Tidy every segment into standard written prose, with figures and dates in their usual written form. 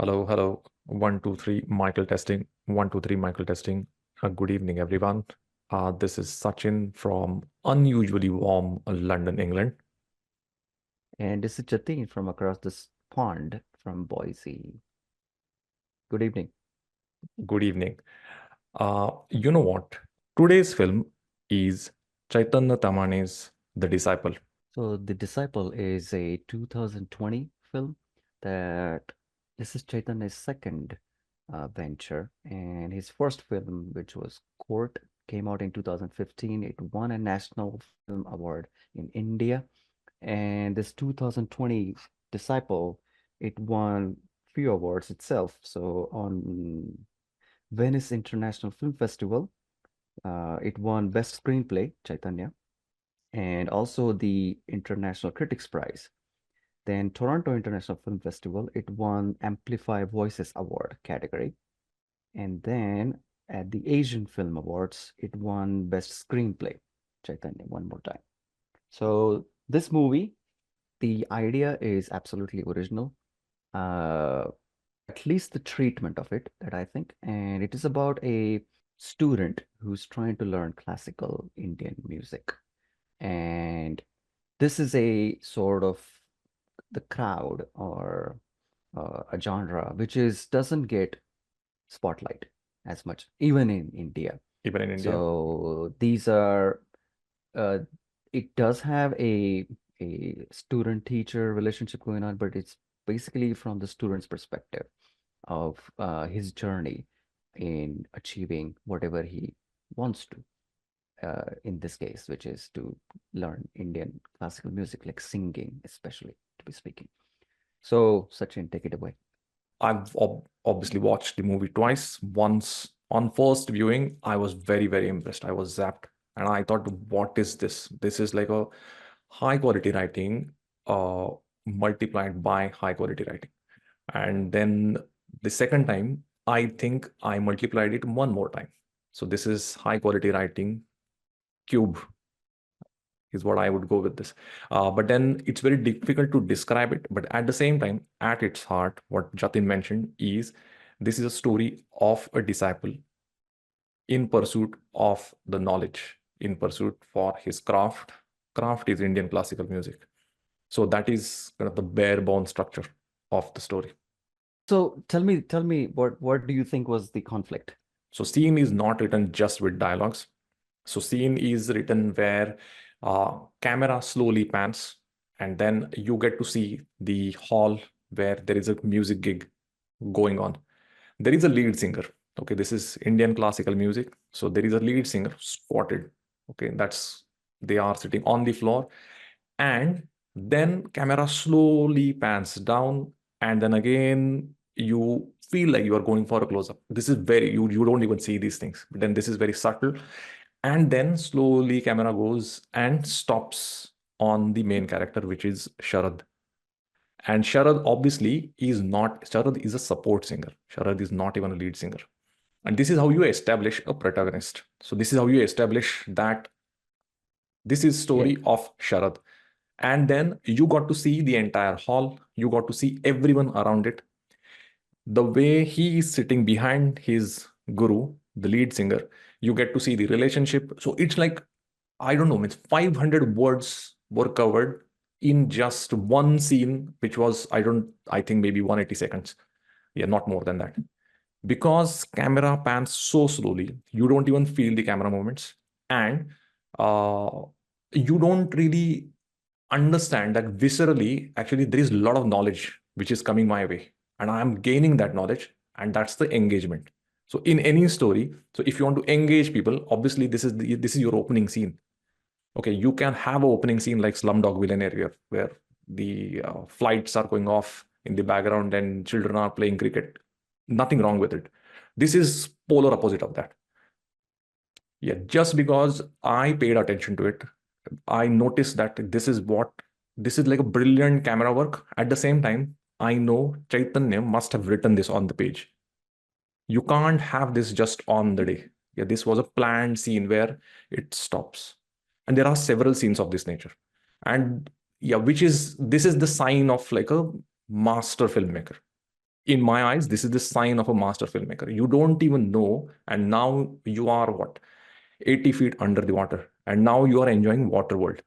Hello, hello. One, two, three, Michael testing. One, two, three, Michael testing. Good evening, everyone. This is Sachin from unusually warm London, England. And this is Jatin from across this pond from Boise. Good evening. Good evening. You know what? Today's film is Chaitanya Tamhane's The Disciple. So, The Disciple is a 2020 film that this is Chaitanya's second venture. And his first film, which was Court, came out in 2015. It won a National Film Award in India. And this 2020 Disciple, it won few awards itself. So, on Venice International Film Festival, it won Best Screenplay, Chaitanya, and also the International Critics Prize. Then Toronto International Film Festival, it won Amplify Voices Award category. And then at the Asian Film Awards, it won Best Screenplay, Chaitanya, one more time. So this movie, the idea is absolutely original. Uh, at least the treatment of it that I think. And it is about a student who's trying to learn classical Indian music. And this is a sort of the crowd or a genre which is doesn't get spotlight as much, even in India. Even in India. So these are uh, it does have a student teacher relationship going on, but it's basically from the student's perspective of his journey in achieving whatever he wants to, in this case, which is to learn Indian classical music, like singing, especially to be speaking. So, Sachin, take it away. I've obviously watched the movie twice. Once on first viewing, I was very, very impressed. I was zapped. And I thought, what is this? This is like a high quality writing, uh, multiplied by high quality writing. And then the second time, I think I multiplied it one more time. So this is high quality writing cube is what I would go with this. But then it's very difficult to describe it. But at the same time, at its heart, what Jatin mentioned is this is a story of a disciple in pursuit of the knowledge, in pursuit for his craft. Craft is Indian classical music. So that is kind of the bare bone structure of the story. So tell me, what do you think was the conflict? So scene is not written just with dialogues. So scene is written where camera slowly pans, and then you get to see the hall where there is a music gig going on. There is a lead singer. Okay, this is Indian classical music. So there is a lead singer spotted. Okay, that's they are sitting on the floor, and then camera slowly pans down, and then again you feel like you are going for a close up. This is very you don't even see these things, but then this is very subtle, and then slowly camera goes and stops on the main character, which is Sharad. And Sharad obviously is not, Sharad is a support singer. Sharad is not even a lead singer. And this is how you establish a protagonist. So this is how you establish that this is Yeah. story of Sharad. And then you got to see the entire hall. You got to see everyone around it. The way he is sitting behind his guru, the lead singer, you get to see the relationship. So it's like, I don't know, means 500 words were covered in just one scene, which was, I think maybe 180 seconds. Yeah, not more than that. Because camera pans so slowly, you don't even feel the camera movements. And uh, you don't really understand that viscerally, actually, there is a lot of knowledge which is coming my way. And I'm gaining that knowledge. And that's the engagement. So in any story, so if you want to engage people, obviously this is your opening scene. Okay, you can have an opening scene like Slumdog Millionaire, where the flights are going off in the background and children are playing cricket. Nothing wrong with it. This is polar opposite of that. Yeah, just because I paid attention to it, I noticed that this is like a brilliant camera work. At the same time, I know Chaitanya must have written this on the page. You can't have this just on the day. Yeah, this was a planned scene where it stops. And there are several scenes of this nature. And yeah, this is the sign of like a master filmmaker. In my eyes, this is the sign of a master filmmaker. You don't even know, and now you are what, 80 feet under the water, and now you are enjoying water world.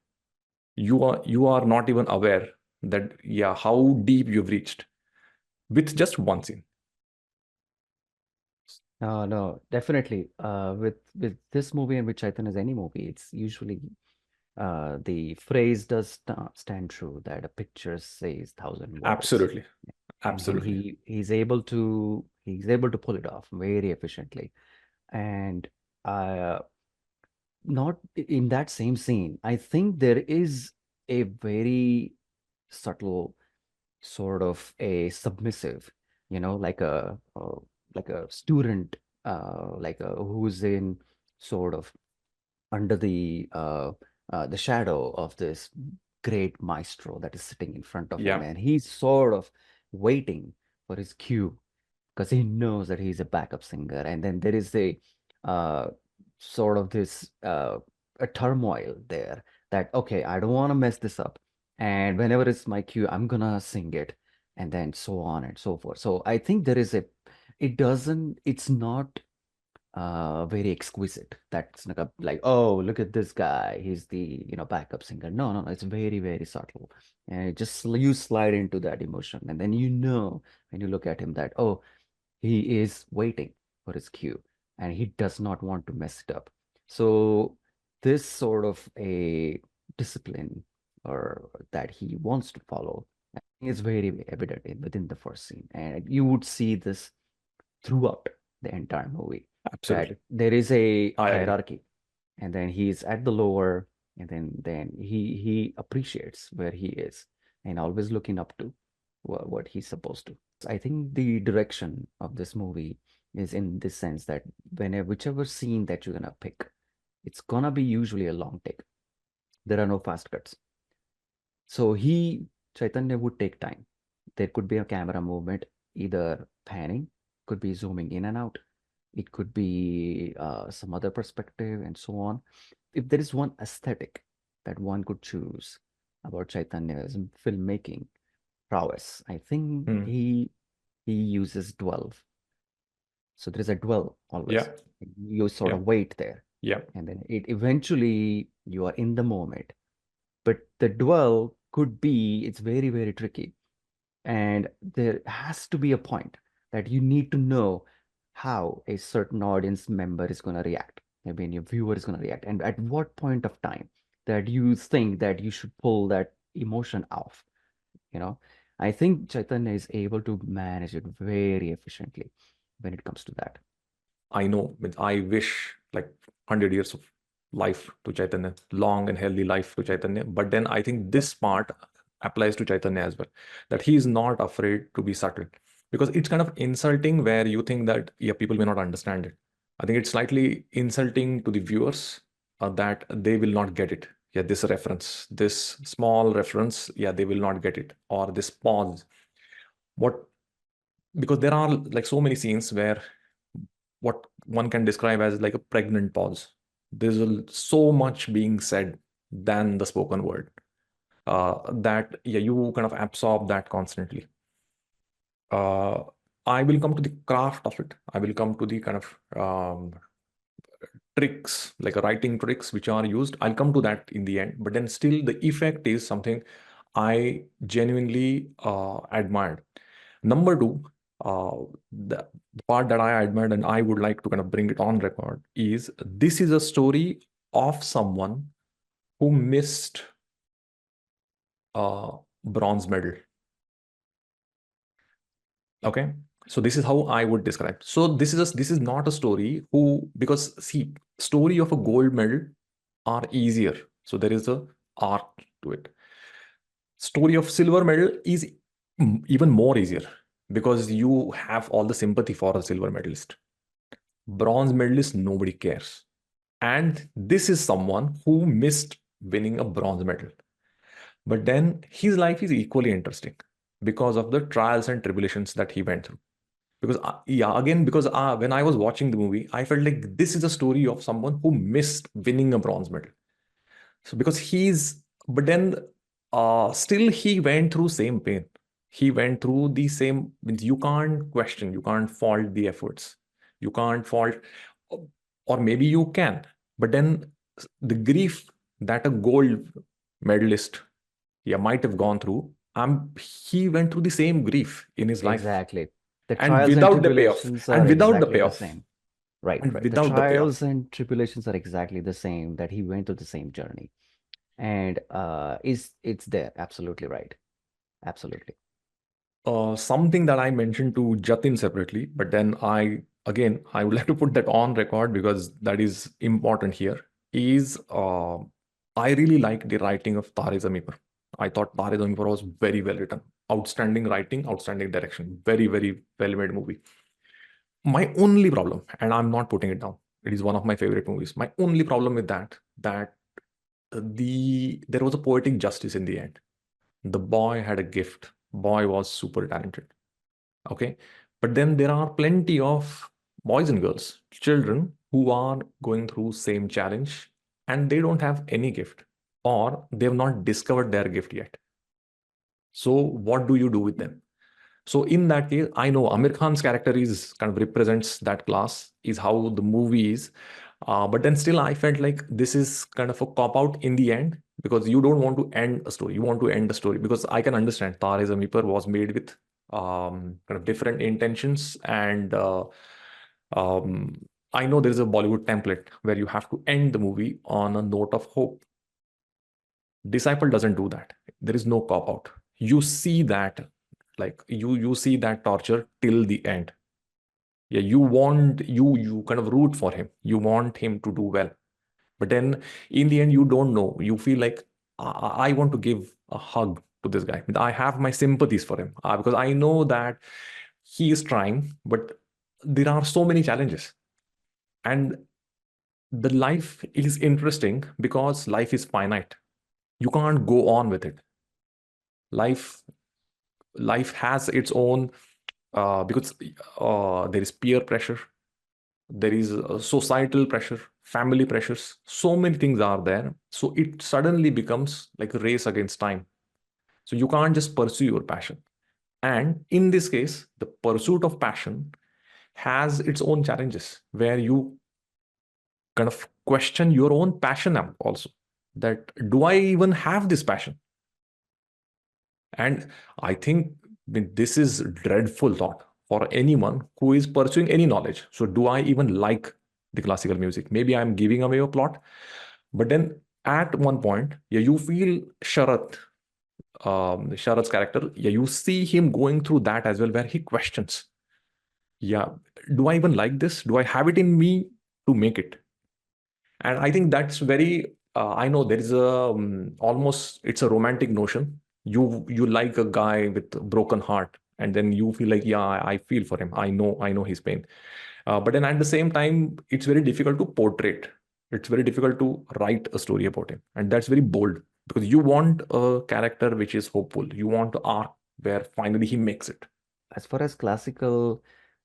You are not even aware that, yeah, how deep you've reached with just one scene. No, no, definitely. With this movie and with Chaitanya's any movie, it's usually the phrase does stand true that a picture says thousand words, Absolutely. and then Absolutely. he's able to pull it off very efficiently. And uh, not in that same scene, I think there is a very subtle sort of a submissive, like a student, who's in sort of under the shadow of this great maestro that is sitting in front of him, Yeah. and he's sort of waiting for his cue because he knows that he's a backup singer. And then there is uh, sort of this a turmoil there that, okay, I don't want to mess this up, and whenever it's my cue, I'm gonna sing it, and then so on and so forth. So I think there is a, it's not very exquisite. That's like, oh, look at this guy. He's the, backup singer. No, no, no. It's very, very subtle. And it just you slide into that emotion. And then when you look at him that, oh, he is waiting for his cue and he does not want to mess it up. So this sort of a discipline or that he wants to follow is very evident within the first scene. And you would see this throughout the entire movie, that Absolutely. there is a I agree. hierarchy, and then he's at the lower, and then he appreciates where he is and always looking up to what he's supposed to. I think the direction of this movie is in this sense that whenever whichever scene that you're gonna pick, it's gonna be usually a long take. There are no fast cuts. So Chaitanya would take time. There could be a camera movement, either panning, could be zooming in and out. It could be some other perspective and so on. If there is one aesthetic that one could choose about Chaitanya's filmmaking prowess, I think Hmm. he uses dwell. So there is a dwell Yeah. always. You sort Yeah. of wait there, Yeah. and then it eventually you are in the moment. But the dwell could be, it's very, very tricky. And there has to be a point that you need to know how a certain audience member is going to react. Maybe your viewer is going to react. And at what point of time that you think that you should pull that emotion off, you know? I think Chaitanya is able to manage it very efficiently when it comes to that. I know, I wish like 100 years of life to Chaitanya, long and healthy life to Chaitanya. But then I think this part applies to Chaitanya as well, that he is not afraid to be subtle, because it's kind of insulting where you think that, yeah, people may not understand it. I think it's slightly insulting to the viewers that they will not get it. Yeah, this reference, this small reference, yeah, they will not get it. Or this pause. What, because there are like so many scenes where what one can describe as like a pregnant pause. There's so much being said than the spoken word, that yeah, you kind of absorb that constantly. Uh, I will come to the craft of it. I will come to the kind of tricks, like writing tricks which are used. I'll come to that in the end. But then still, the effect is something I genuinely admired. Number two, uh, the part that I admired and I would like to kind of bring it on record is this is a story of someone who missed a bronze medal. Okay. So this is how I would describe. So this is not a story who, because see, story of a gold medal are easier. So there is a art to it. Story of silver medal is even more easier because you have all the sympathy for a silver medalist. Bronze medalist, nobody cares. And this is someone who missed winning a bronze medal. But then his life is equally interesting because of the trials and tribulations that he went through. Because, yeah, again, because when I was watching the movie, I felt like this is a story of someone who missed winning a bronze medal. So, because but then still he went through same pain. He went through the same, means you can't question, you can't fault the efforts. You can't fault, or maybe you can, but then the grief that a gold medalist, yeah, might have gone through, he went through the same grief in his life, Exactly. The and trials and without the payoff, tribulations are and without the exactly the payoff, same. Right, and right. The without the payoff. trials and tribulations are exactly the same, that he went through the same journey. And is it's there. Absolutely right. Absolutely. Something that I mentioned to Jatin separately, but then I would like to put that on record because that is important here. Is I really like the writing of Tare Zameen Par. I thought Tare Zameen Par was very well written, outstanding writing, outstanding direction, very very well made movie. My only problem, and I'm not putting it down, it is one of my favorite movies. My only problem with that there was a poetic justice in the end. The boy had a gift. Boy was super talented. Okay. But then there are plenty of boys and girls, children who are going through same challenge and they don't have any gift or they've not discovered their gift yet. So what do you do with them? So in that case, I know Amir Khan's character is kind of represents that class, is how the movie is. But then still, I felt like this is kind of a cop out in the end because you don't want to end a story. You want to end the story because I can understand Tare Zameen Par was made with kind of different intentions, and um, I know there is a Bollywood template where you have to end the movie on a note of hope. Disciple doesn't do that. There is no cop out. You see that, like you see that torture till the end. Yeah, you kind of root for him. You want him to do well. But then in the end, you don't know. You feel like I want to give a hug to this guy. I have my sympathies for him because I know that he is trying, but there are so many challenges. And the life is interesting because life is finite. You can't go on with it. Life life has its own because there is peer pressure, there is societal pressure, family pressures, so many things are there, so it suddenly becomes like a race against time. So you can't just pursue your passion, and in this case the pursuit of passion has its own challenges where you kind of question your own passion also, that do I even have this passion? And I think this is dreadful thought for anyone who is pursuing any knowledge. So do I even like the classical music? Maybe I'm giving away a plot. But then at one point, yeah, you feel Sharad's character, yeah, you see him going through that as well, where he questions, yeah, do I even like this? Do I have it in me to make it? And I think that's very I know there is a almost it's a romantic notion. You like a guy with a broken heart, and then you feel like, yeah, I feel for him. I know his pain. But then at the same time, it's very difficult to portray it. It's very difficult to write a story about him, and that's very bold because you want a character which is hopeful. You want an arc where finally he makes it. As far as classical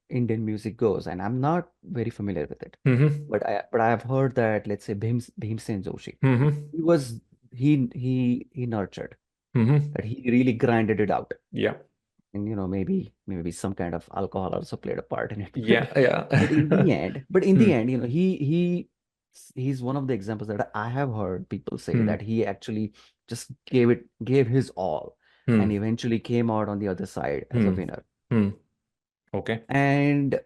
Indian music goes, and I'm not very familiar with it, Mm-hmm. but I have heard that, let's say, Bhimsen Joshi, Mm-hmm. he was he nurtured, Mm-hmm. that he really grinded it out. Yeah. And maybe some kind of alcohol also played a part in it. Yeah. But in Yeah. the end, but in the Hmm. end, he's one of the examples that I have heard people say, Hmm. that he actually just gave his all, and Hmm. eventually came out on the other side as a Hmm. winner. Hmm. Okay. And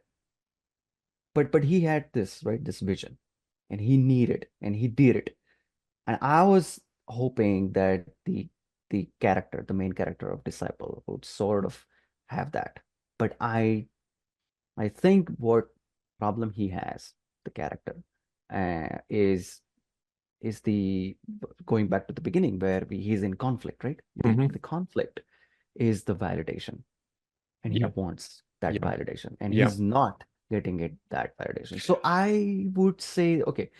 but he had this, right, this vision, and he needed, and he did it. And I was hoping that the main character of Disciple would sort of have that. But I think what problem he has, the character, is the going back to the beginning, where he's in conflict, right? The Mm-hmm. conflict is the validation, and he Yeah. wants that Yeah. validation, and Yeah. he's not getting that validation. So I would say, okay,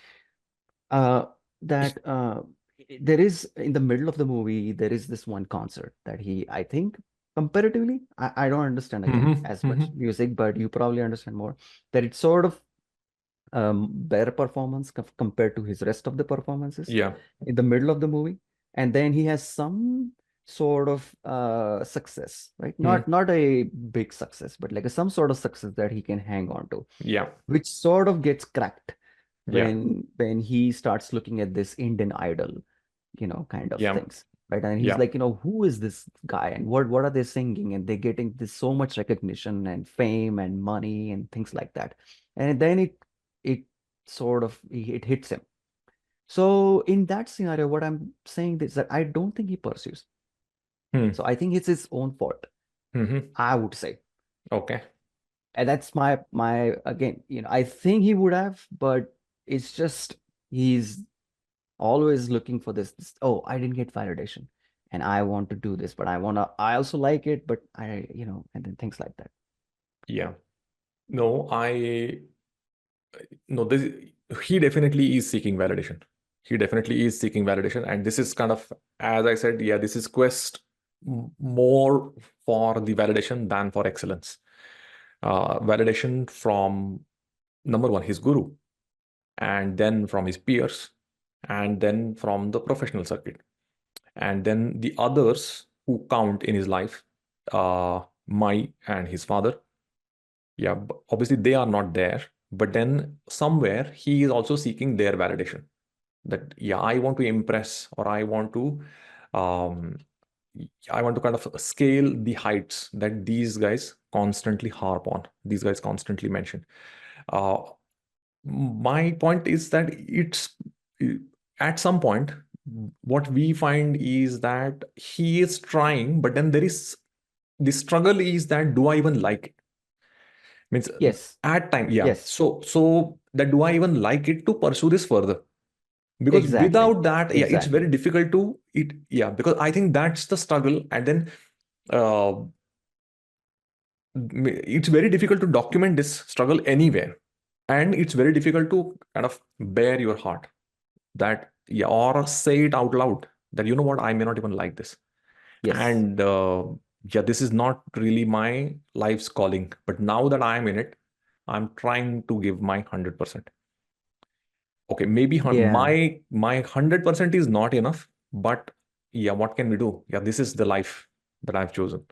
uh, that there is, in the middle of the movie, there is this one concert that I think, comparatively, I don't understand again Mm-hmm. as much Mm-hmm. music, but you probably understand more, that it's sort of better performance compared to his rest of the performances Yeah. in the middle of the movie. And then he has some sort of success, right? Hmm. Not a big success, but like some sort of success that he can hang on to, Yeah. which sort of gets cracked Yeah. when he starts looking at this Indian Idol, kind of Yeah. things, right? And he's Yeah. like, who is this guy and what are they singing? And they're getting this so much recognition and fame and money and things like that. And then it sort of it hits him. So in that scenario, what I'm saying is that I don't think he pursues. Hmm. So I think it's his own fault, Hmm. I would say. Okay. And that's my again, I think he would have, but it's just he's always looking for this, oh, I didn't get validation and I want to do this, but I also like it, but and then things like that. Yeah. No, no, this he definitely is seeking validation. He definitely is seeking validation, and this is kind of, as I said, yeah, this is quest more for the validation than for excellence. Validation from number one, his guru, and then from his peers, and then from the professional circuit, and then the others who count in his life, Mai and his father. Yeah, obviously they are not there, but then somewhere he is also seeking their validation. That yeah, I want to impress, or um, I want to kind of scale the heights that these guys constantly harp on. These guys constantly mention. Uh, my point is that it's at some point what we find is that he is trying, but then there is the struggle is that do I even like it? Means Yes, at time, yeah. yes, So that do I even like it to pursue this further? Because exactly, without that, yeah, it's very exactly. difficult to it. Yeah, because I think that's the struggle, and then uh, it's very difficult to document this struggle anywhere, and it's very difficult to kind of bare your heart that yeah, or say it out loud that you know what, I may not even like this, Yes, and yeah, this is not really my life's calling. But now that I'm in it, I'm trying to give my 100%. Okay, maybe yeah, my 100% is not enough, but yeah, what can we do? Yeah, this is the life that I've chosen.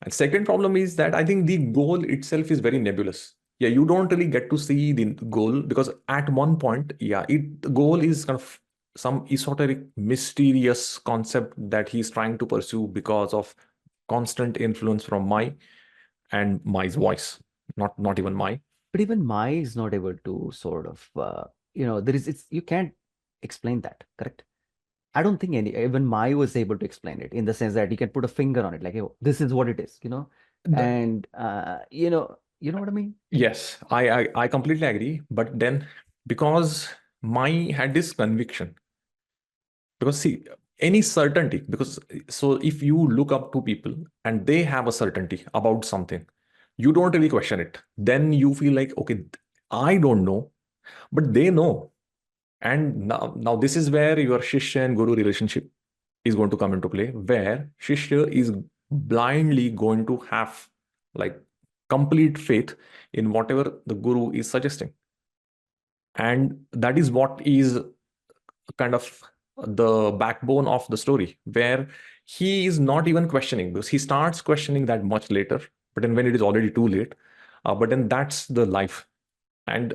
And second problem is that I think the goal itself is very nebulous. Yeah, you don't really get to see the goal because at one point, yeah, the goal is kind of some esoteric, mysterious concept that he's trying to pursue because of constant influence from my and my's voice, not even my. but even Mai is not able to sort of there is it's you can't explain that, correct? I don't think any even Mai was able to explain it in the sense that he can put a finger on it, like, oh, this is what it is, The- and you know what I mean? yes, I completely agree. But then because my had this conviction, because see, any certainty, because so if you look up to people and they have a certainty about something, you don't really question it. Then you feel like, okay, I don't know, but they know. And now this is where your Shishya and Guru relationship is going to come into play, where Shishya is blindly going to have like complete faith in whatever the Guru is suggesting. And that is what is kind of the backbone of the story, where he is not even questioning, because he starts questioning that much later, but then when it is already too late. But then that's the life. And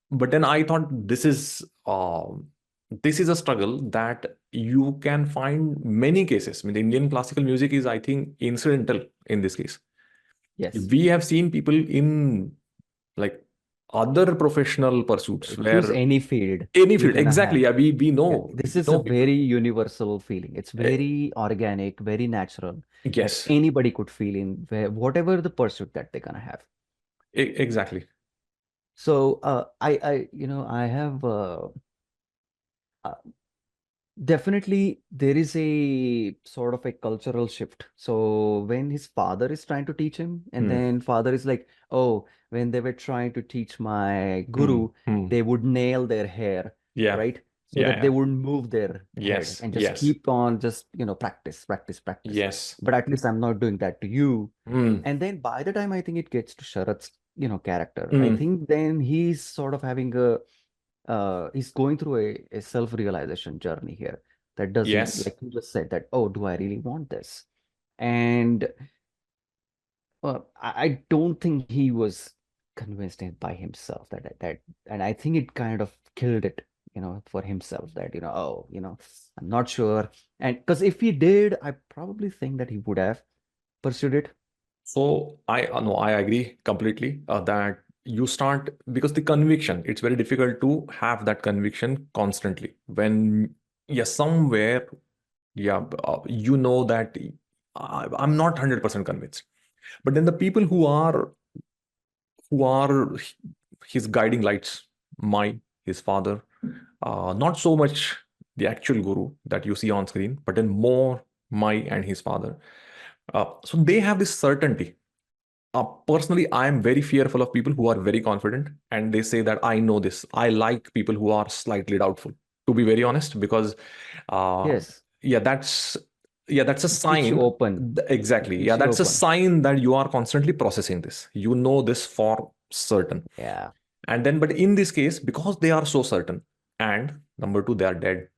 but then I thought this is a struggle that you can find many cases. I mean, the Indian classical music is, I think, incidental in this case. Yes. We have seen people in like other professional pursuits Choose where any field any you're field, gonna exactly. have. Yeah, Yeah, we this is a know people. very universal feeling. It's Eh, very organic, very natural that yes, anybody could feel in whatever the pursuit that they're gonna have. exactly. So I have uh, definitely, there is a sort of a cultural shift. So when his father is trying to teach him, and Hmm, then father is like, oh, when they were trying to teach my hmm, guru, hmm. they would nail their hair, Yeah, right? So yeah, that they yeah. wouldn't move their head Yes, and just yes, keep on just, practice, practice, practice. yes. But at least I'm not doing that to you. Hmm, And then by the time I think it gets to Sharad's, character, I hmm. think then he's sort of having he's going through a self-realization journey here, that doesn't, Yes. like you just said, that, oh, do I really want this? And I don't think he was convinced it by himself that, and I think it kind of killed it, for himself, that, oh, I'm not sure. And because if he did, I probably think that he would have pursued it. So I no, I agree completely that you start because the conviction, it's very difficult to have that conviction constantly when, yeah, somewhere, yeah, you know that I'm not 100% convinced. But then the people who are his guiding lights, my his father, not so much the actual guru that you see on screen, but then more my and his father. So they have this certainty. Personally, I am very fearful of people who are very confident and they say that I know this. I like people who are slightly doubtful, to be very honest, because uh, Yes, yeah, that's a it keeps you sign. open. It Exactly. Yeah, keeps you that's a open. sign that you are constantly processing this. You know this for certain. Yeah. And then, but in this case, because they are so certain, and number two, they are dead.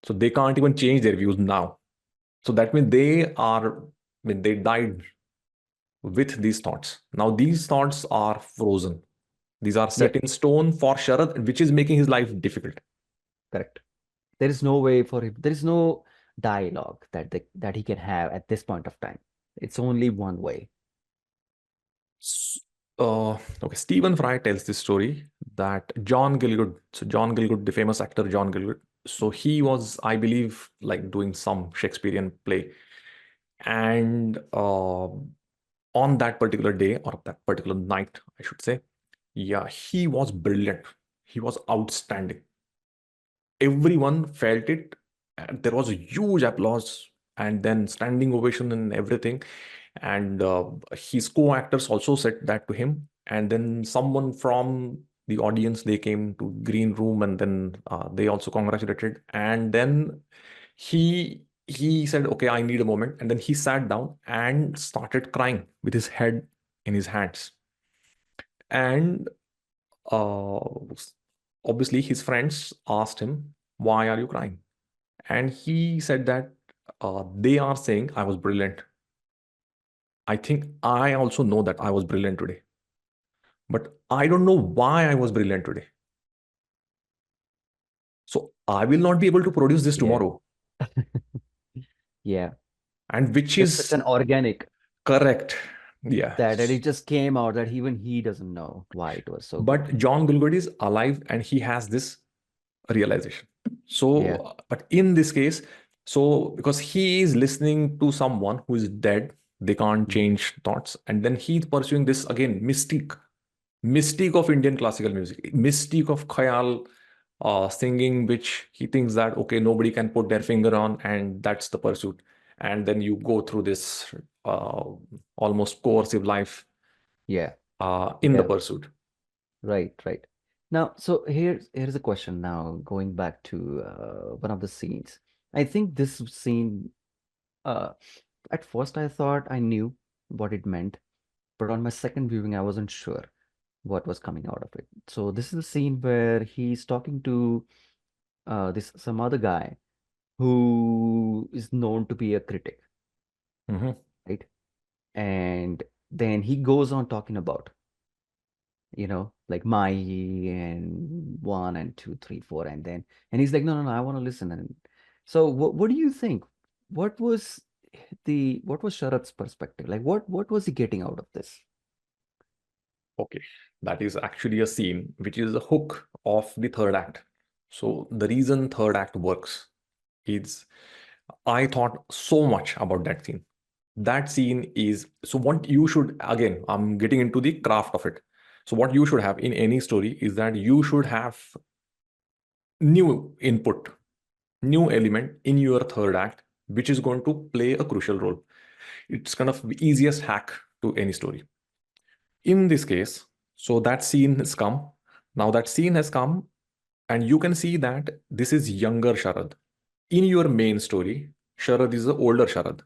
So they can't even change their views now. So that means when they died with these thoughts. Now these thoughts are frozen. These are set Yep. in stone for Sharad, which is making his life difficult. Correct. There is no way for him. There is no dialogue that he can have at this point of time. It's only one way. Okay, Stephen Fry tells this story that John Gielgud, so John Gielgud, the famous actor John Gielgud, so he was, I believe, like doing some Shakespearean play, and on that particular day or that particular night, I should say, yeah, he was brilliant. He was outstanding. Everyone felt it. And there was a huge applause and then standing ovation and everything. And his co-actors also said that to him. And then someone from the audience, they came to green room and then they also congratulated. And then he said, okay, I need a moment. And then he sat down and started crying with his head in his hands. And uh, obviously his friends asked him, why are you crying? And he said that they are saying I was brilliant. I think I also know that I was brilliant today, but I don't know why I was brilliant today. So I will not be able to produce this Yeah. tomorrow. Yeah. And which It's such is an organic correct. Yeah. that it just came out that even he doesn't know why it was so good. But John Gulgod is alive and he has this realization. Yeah. So, but in this case, so because he is listening to someone who is dead, they can't Mhm. change thoughts. And then he's pursuing this again, mystique of Indian classical music, mystique of Khayal singing, which he thinks that, okay, nobody can put their finger on, and that's the pursuit. And then you go through this uh, almost coercive life Yeah. in the Yeah. pursuit. Right. Right. Now, so here's a question now, going back to one of the scenes. I think this scene, uh, at first I thought I knew what it meant, but on my second viewing, I wasn't sure what was coming out of it. So this is the scene where he's talking to this some other guy who is known to be a critic, Mhm. right? And then he goes on talking about, like my and one and two, three, four, and he's like, no, no, no, I want to listen. And so what do you think? What was what was Sharad's perspective? Like what was he getting out of this? Okay, that is actually a scene which is the hook of the third act. So the reason third act works is I thought so much about that scene. That scene is so what you should, again, I'm getting into the craft of it. So what you should have in any story is that you should have new input, new element in your third act, which is going to play a crucial role. It's kind of the easiest hack to any story. In this case, so that scene has come. Now that scene has come, and you can see that this is younger Sharad. In your main story, Sharad is the older Sharad.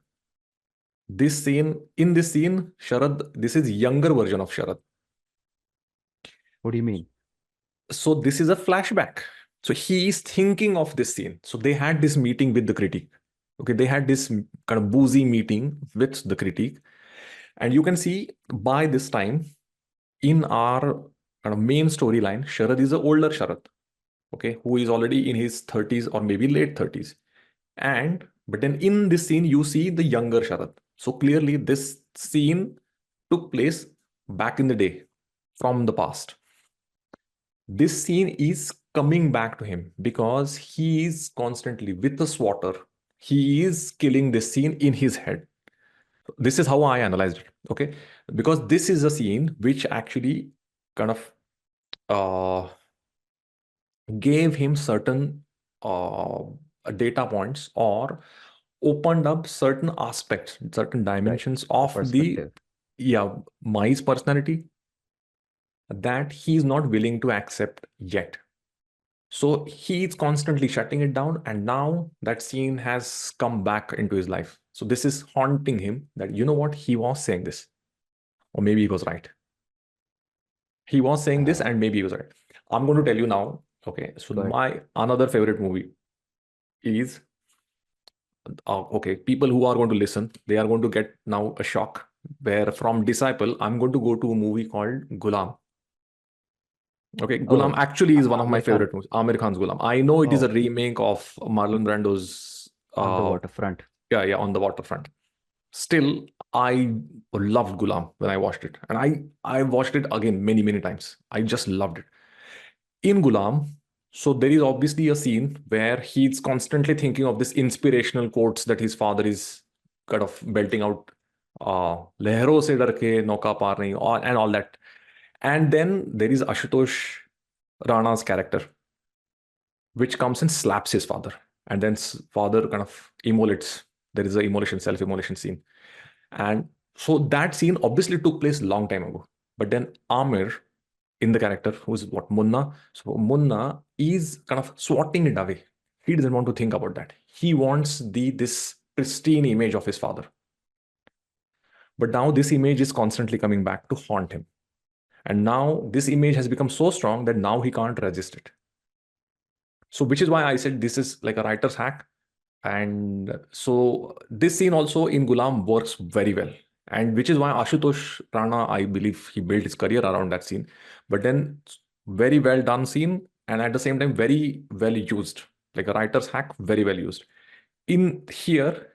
In this scene, Sharad, this is younger version of Sharad. What do you mean? So this is a flashback. So he is thinking of this scene. So they had this meeting with the critique. Okay, they had this kind of boozy meeting with the critique. And you can see by this time in our kind of main storyline, Sharad is an older Sharad, okay, who is already in his 30s or maybe late 30s. And but then in this scene, you see the younger Sharad. So clearly, this scene took place back in the day from the past. This scene is coming back to him because he is constantly with the swatter. He is killing this scene in his head. This is how I analyzed it. Okay. Because this is a scene which actually kind of uh, gave him certain uh, data points or opened up certain aspects, certain Right. dimensions The of the, perspective. yeah, Mai's personality that he's not willing to accept yet. So he's constantly shutting it down, and now that scene has come back into his life. So this is haunting him that, you know what, he was saying this, or maybe he was right. He was saying this, Uh, and maybe he was right. I'm going to tell you now. Okay, so but my another favorite movie is okay. People who are going to listen, they are going to get now a shock. Where from Disciple, I'm going to go to a movie called Gulam. Okay, Gulam oh, actually is one of my Amir Khan. favorite movies. Amir Khan's Gulam. I know it is a Oh, remake of Marlon Brando's on the uh, waterfront. yeah, on the waterfront. Still, I loved Gulam when I watched it, and I watched it again many times. I just loved it. In Gulam, so there is obviously a scene where he's constantly thinking of this inspirational quotes that his father is kind of belting out. लहरों से डर के नौका पार नहीं and all that. And then there is Ashutosh Rana's character, which comes and slaps his father. And then father kind of immolates. There is a immolation, self-immolation scene. And so that scene obviously took place long time ago. But then Amir, in the character, who's what, Munna. So Munna is kind of swatting it away. He doesn't want to think about that. He wants this pristine image of his father. But now this image is constantly coming back to haunt him. And now this image has become so strong that now he can't resist it. So, which is why I said this is like a writer's hack. And so, this scene also in Gulam works very well. And which is why Ashutosh Rana, I believe he built his career around that scene. But then, very well done scene. And at the same time, very well used. Like a writer's hack, very well used. In here,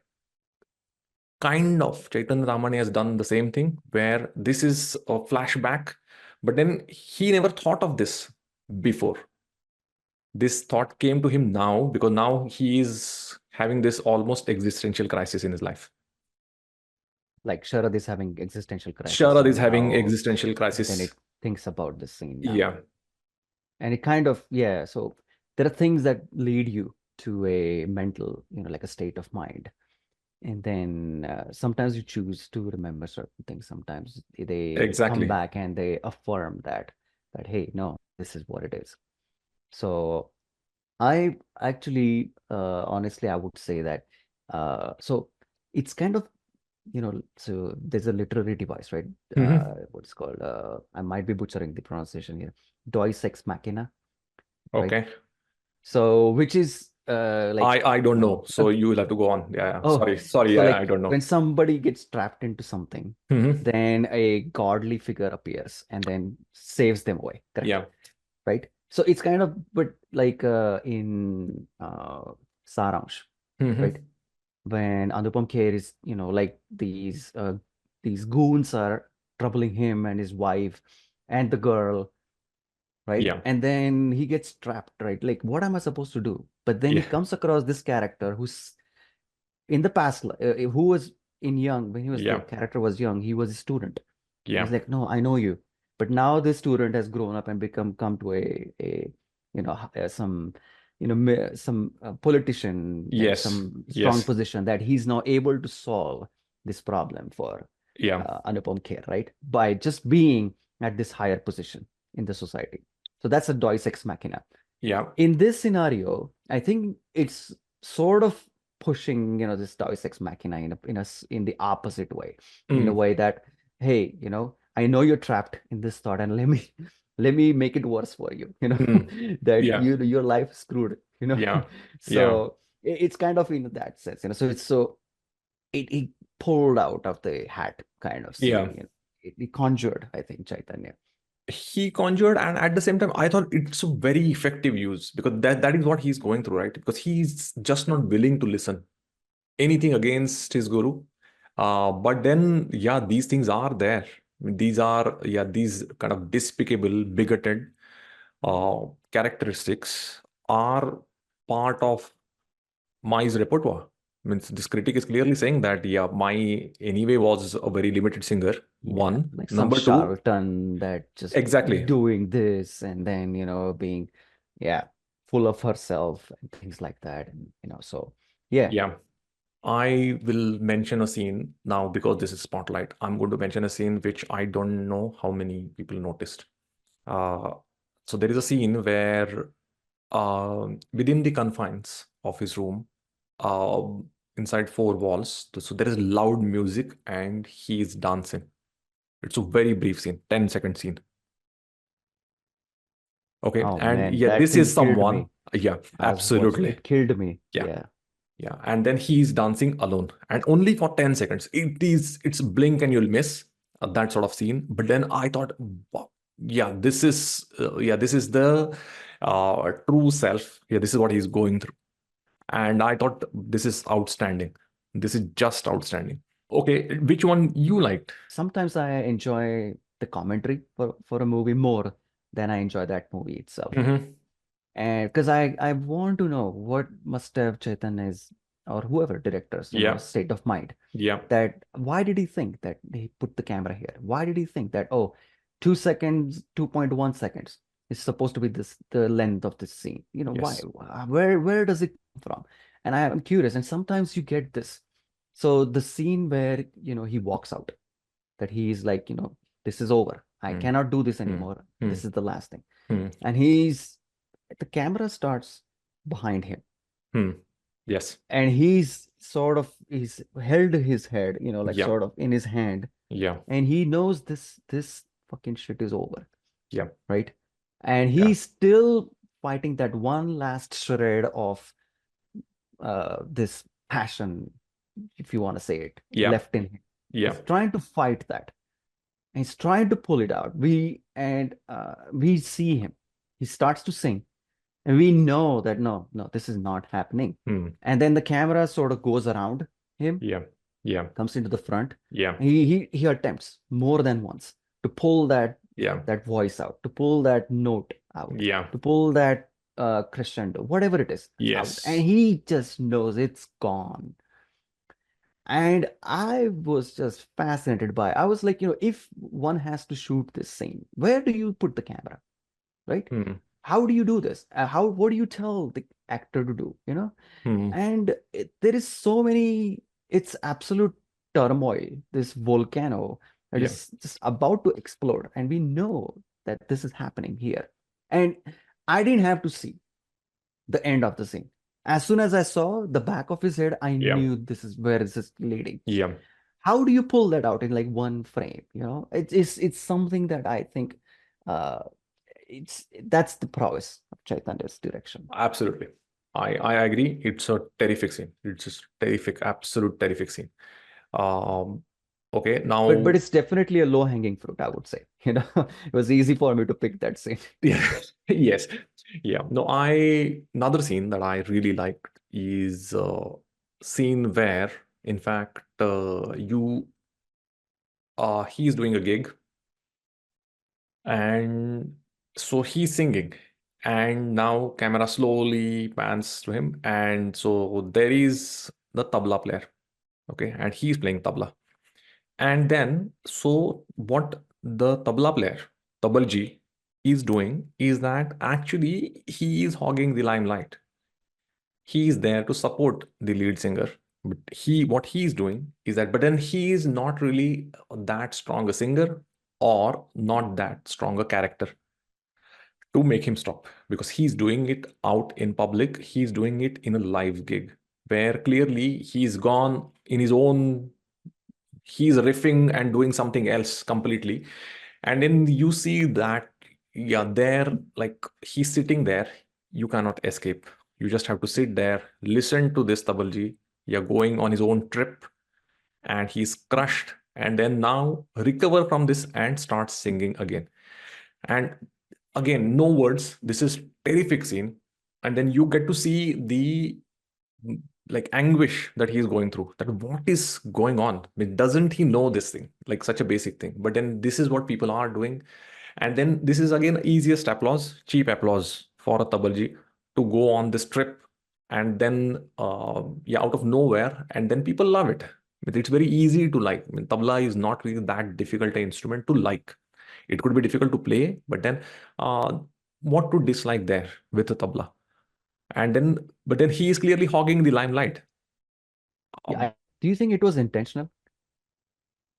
kind of Chaitanya Tamhane has done the same thing where this is a flashback, but then he never thought of this before. This thought came to him now because now he is having this almost existential crisis in his life. Like Sharad is having existential crisis, Sharad is and having now existential then crisis. it thinks about this scene now. Yeah, And it kind of, yeah, so there are things that lead you to a mental, like a state of mind. And then sometimes you choose to remember certain things. Sometimes they come exactly. back and they affirm that, hey, no, this is what it is. So I actually, honestly, I would say that, so it's kind of, so there's a literary device, right? Mhm. What's called, I might be butchering the pronunciation here, Deus ex machina, right? Okay. So, which is like, I don't know. a, So you will have to go on. Yeah. oh, Sorry. so Yeah, I like don't know. when somebody gets trapped into something, Mhm. then a godly figure appears and then saves them away, correct? Yeah. Right? So it's kind of, but like in Saransh, right? Mhm. When Anupam Kher is, like these goons are troubling him and his wife and the girl, right? Yeah. And then he gets trapped, right? Like, what am I supposed to do? But then he Yeah. comes across this character who's in the past, who was in young, when the Yeah. character was young, he was a student. And Yeah. he's like, no, I know you. But now this student has grown up and come to some, some politician and Yes. some strong Yes. position that he's now able to solve this problem for Yeah. Anupam Kher, right? By just being at this higher position in the society. So that's a Deus ex machina. Yeah. In this scenario, I think it's sort of pushing, this Deus ex machina in the opposite way, in a Mm. way that, hey, I know you're trapped in this thought, and let me make it worse for you, Hmm. that Yeah. your life is screwed, Yeah. Yeah. So it's kind of in that sense, so it's so it pulled out of the hat kind of Yeah. scene, it conjured, I think, Chaitanya. He conjured, and at the same time I thought it's a very effective use, because that is what he's going through, right? Because he's just not willing to listen anything against his guru. But then, yeah, these things are there. These are, yeah, these kind of despicable, bigoted uh, characteristics are part of Mai's repertoire. Means this critic is clearly saying that, yeah, Mai anyway was a very limited singer. Yeah, One. like some Number two, charlatan that just exactly. doing this and then, being, yeah, full of herself and things like that. And, so yeah. Yeah. I will mention a scene now because this is Spotlight. I'm going to mention a scene which I don't know how many people noticed. Uh, so there is a scene where within the confines of his room, uh, inside four walls, so there is loud music and he is dancing. It's a very brief scene, 10-second scene. Okay, Oh and man, yeah, that this scene is killed someone. me. Yeah, I was watching, absolutely. it killed me. Yeah. Yeah. Yeah, and then he's dancing alone, and only for 10 seconds. It's blink and you'll miss, that sort of scene. But then I thought, wow, yeah, this is the true self. Yeah, this is what he's going through, and I thought this is outstanding. This is just outstanding. Okay, which one you liked? Sometimes I enjoy the commentary for a movie more than I enjoy that movie itself. Hmm. And because I want to know what must have Chaitanya's or whoever directors, Yeah, state of mind, yeah, that why did he think that he put the camera here? Why did he think that, oh, 2 seconds, 2.1 seconds is supposed to be the length of this scene? Why? yes, Where does it come from? And I am curious. And sometimes you get this. So the scene where, he walks out, that he is like, this is over. I mm, cannot do this mm, anymore. mm, This is the last thing. mm, And the camera starts behind him, mm. Yes, and he's held his head, like yeah, sort of in his hand, yeah, and he knows this fucking shit is over, yeah, right? And yeah, he's still fighting that one last shred of this passion, if you want to say it, yeah, left in him. yeah, He's trying to fight that. And he's trying to pull it out. We see him. He starts to sing, and we know that no, no, this is not happening. mm, And then the camera sort of goes around him, yeah, yeah, comes into the front. yeah, And he attempts more than once to pull yeah, that voice out, to pull that note out, yeah. to pull that crescendo, whatever it is, out. And Yes. he just knows it's gone. And I was just fascinated by. I was like, if one has to shoot this scene, where do you put the camera, right? Hmm. How do you do this? What do you tell the actor to do? Hmm. And there is so many. It's absolute turmoil. This volcano that Yeah. is just about to explode, and we know that this is happening here. And I didn't have to see the end of the scene. As soon as I saw the back of his head, I Yeah. knew this is where this is leading. Yeah. How do you pull that out in like one frame? It's something that I think uh that's the prowess of Chaitanya's direction. Absolutely. I agree. It's a terrific scene. It's just terrific, absolute terrific scene. Um, okay, But now it's definitely a low-hanging fruit, I would say. It was easy for me to pick that scene. yeah, yes. Yeah. No, I another scene that I really liked is scene where, in fact, he's doing a gig, and so he's singing, and now camera slowly pans to him, and so there is the tabla player. Okay, and he's playing tabla, and then so what the tabla player, tabalji, is doing is that actually he is hogging the limelight. He is there to support the lead singer, but what he is doing is that, but then he is not really that strong a singer or not that strong a character to make him stop, because he's doing it out in public. He's doing it in a live gig where clearly he's gone in his own, he's riffing and doing something else completely. And then you see that yeah, there, like he's sitting there, you cannot escape. You just have to sit there, listen to this Tabalji. You're going on his own trip, and he's crushed, and then now recover from this and start singing again. And again, no words. This is terrific scene, and then you get to see the like anguish that he's going through, that what is going on. I mean, doesn't he know this thing, like such a basic thing, but then this is what people are doing. And then this is again easiest applause, cheap applause for a Tabalji to go on this trip, and then yeah, out of nowhere, and then people love it. But it's very easy to like. I mean, tabla is not really that difficult an instrument to like. It could be difficult to play, but then uh, what to dislike there with a tabla? And then, but then he is clearly hogging the limelight. Yeah, Um, do you think it was intentional?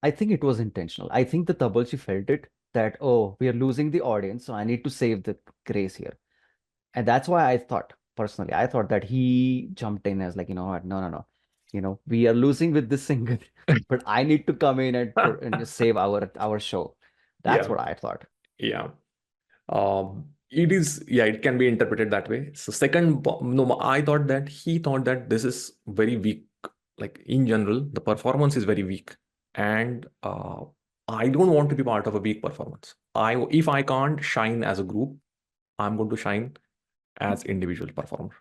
I think it was intentional. I think the Tabalji felt it that, oh, we are losing the audience, so I need to save the grace here. And that's why I thought, personally, I thought that he jumped in as like, you know what, no, no, no. We are losing with this singer, but I need to come in and just save our show. That's yeah, what I thought. yeah. It is, yeah, it can be interpreted that way. So second, no, I thought that he thought that this is very weak. Like in general, the performance is very weak, and I don't want to be part of a weak performance. If I can't shine as a group, I'm going to shine as individual performer.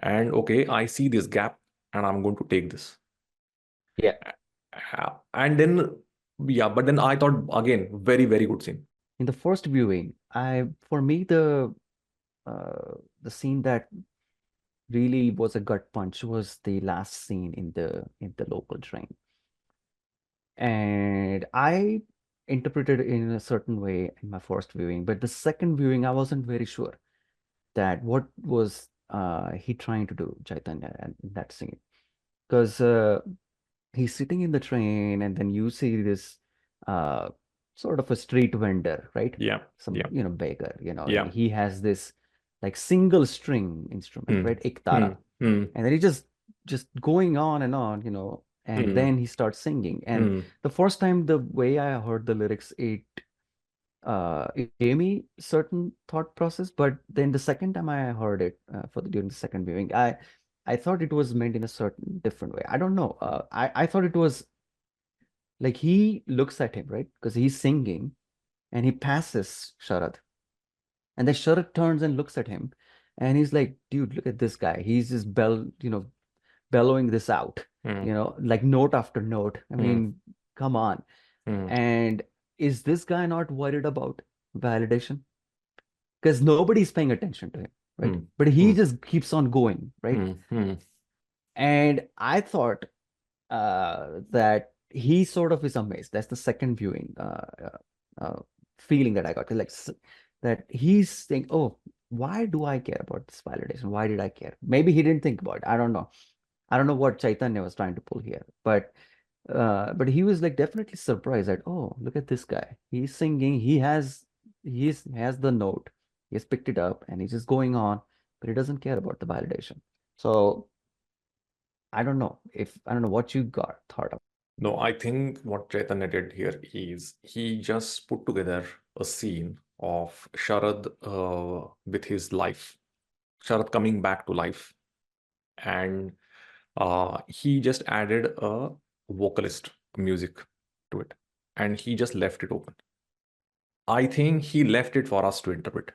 And okay, I see this gap, and I'm going to take this. Yeah. And then, yeah, but then I thought again, very, very good scene. In the first viewing, for me the scene that really was a gut punch was the last scene in the local train. And I interpreted it in a certain way in my first viewing, but the second viewing, I wasn't very sure that what was he trying to do, Chaitanya, in that scene. Because he's sitting in the train, and then you see this uh, sort of a street vendor, right? Yeah, Some, yeah, beggar, and yeah. he has this like single string instrument, Hmm. right? Iktara. Hmm. Hmm. And then he just going on and on, and Hmm. then he starts singing. And Hmm. the first time, the way I heard the lyrics, it gave me certain thought process. But then the second time I heard it during the second viewing, I thought it was meant in a certain different way. I don't know. I thought it was like he looks at him, right? Because he's singing, and he passes Sharad. And then Sharad turns and looks at him, and he's like, dude, look at this guy. He's just bellowing this out, Hmm. like note after note. I Hmm. mean, come on. Hmm. And is this guy not worried about validation? Because nobody's paying attention to him, right? Hmm. But he Hmm. just keeps on going, right? Hmm. Hmm. And I thought that he sort of is amazed. That's the second viewing feeling that I got. Like that he's saying, "Oh, why do I care about this validation? Why did I care?" Maybe he didn't think about it. I don't know. I don't know what Chaitanya was trying to pull here, but he was like definitely surprised that, oh, look at this guy. He's singing. He has the note. He has picked it up, and he's just going on, but he doesn't care about the validation. So I don't know what you got thought of. No, I think what Chaitanya did here is he just put together a scene of Sharad with his life, Sharad coming back to life, and he just added a vocalist music to it, and he just left it open. I think he left it for us to interpret.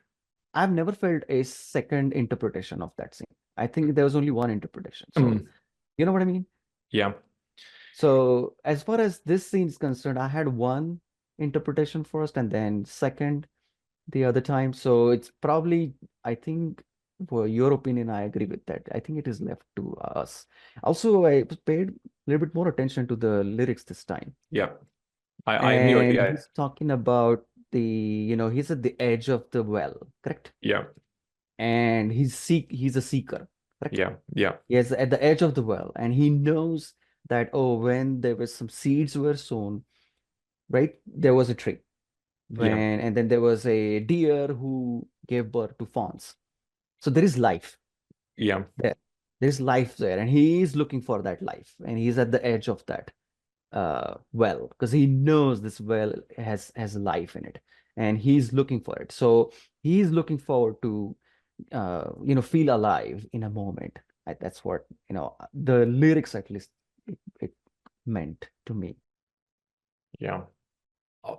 I've never felt a second interpretation of that scene. I think there was only one interpretation. So Mm, you know what I mean? yeah, So as far as this scene is concerned, I had one interpretation first and then second the other time. So it's probably, I think, for your opinion, I agree with that. I think it is left to us. Also, I paid a little bit more attention to the lyrics this time. yeah. I knew it. And Yeah, he's talking about he's at the edge of the well, correct? yeah, And he's a seeker, correct? yeah, yeah, He is at the edge of the well, and he knows that, oh, when there was some seeds were sown, right? There was a tree. yeah, And then there was a deer who gave birth to fawns. So there is life yeah, there. There's life there, and he is looking for that life, and he's at the edge of that well, because he knows this well has life in it. and he's looking for it. So he's looking forward to feel alive in a moment. That's what the lyrics at least it meant to me. Yeah. Uh,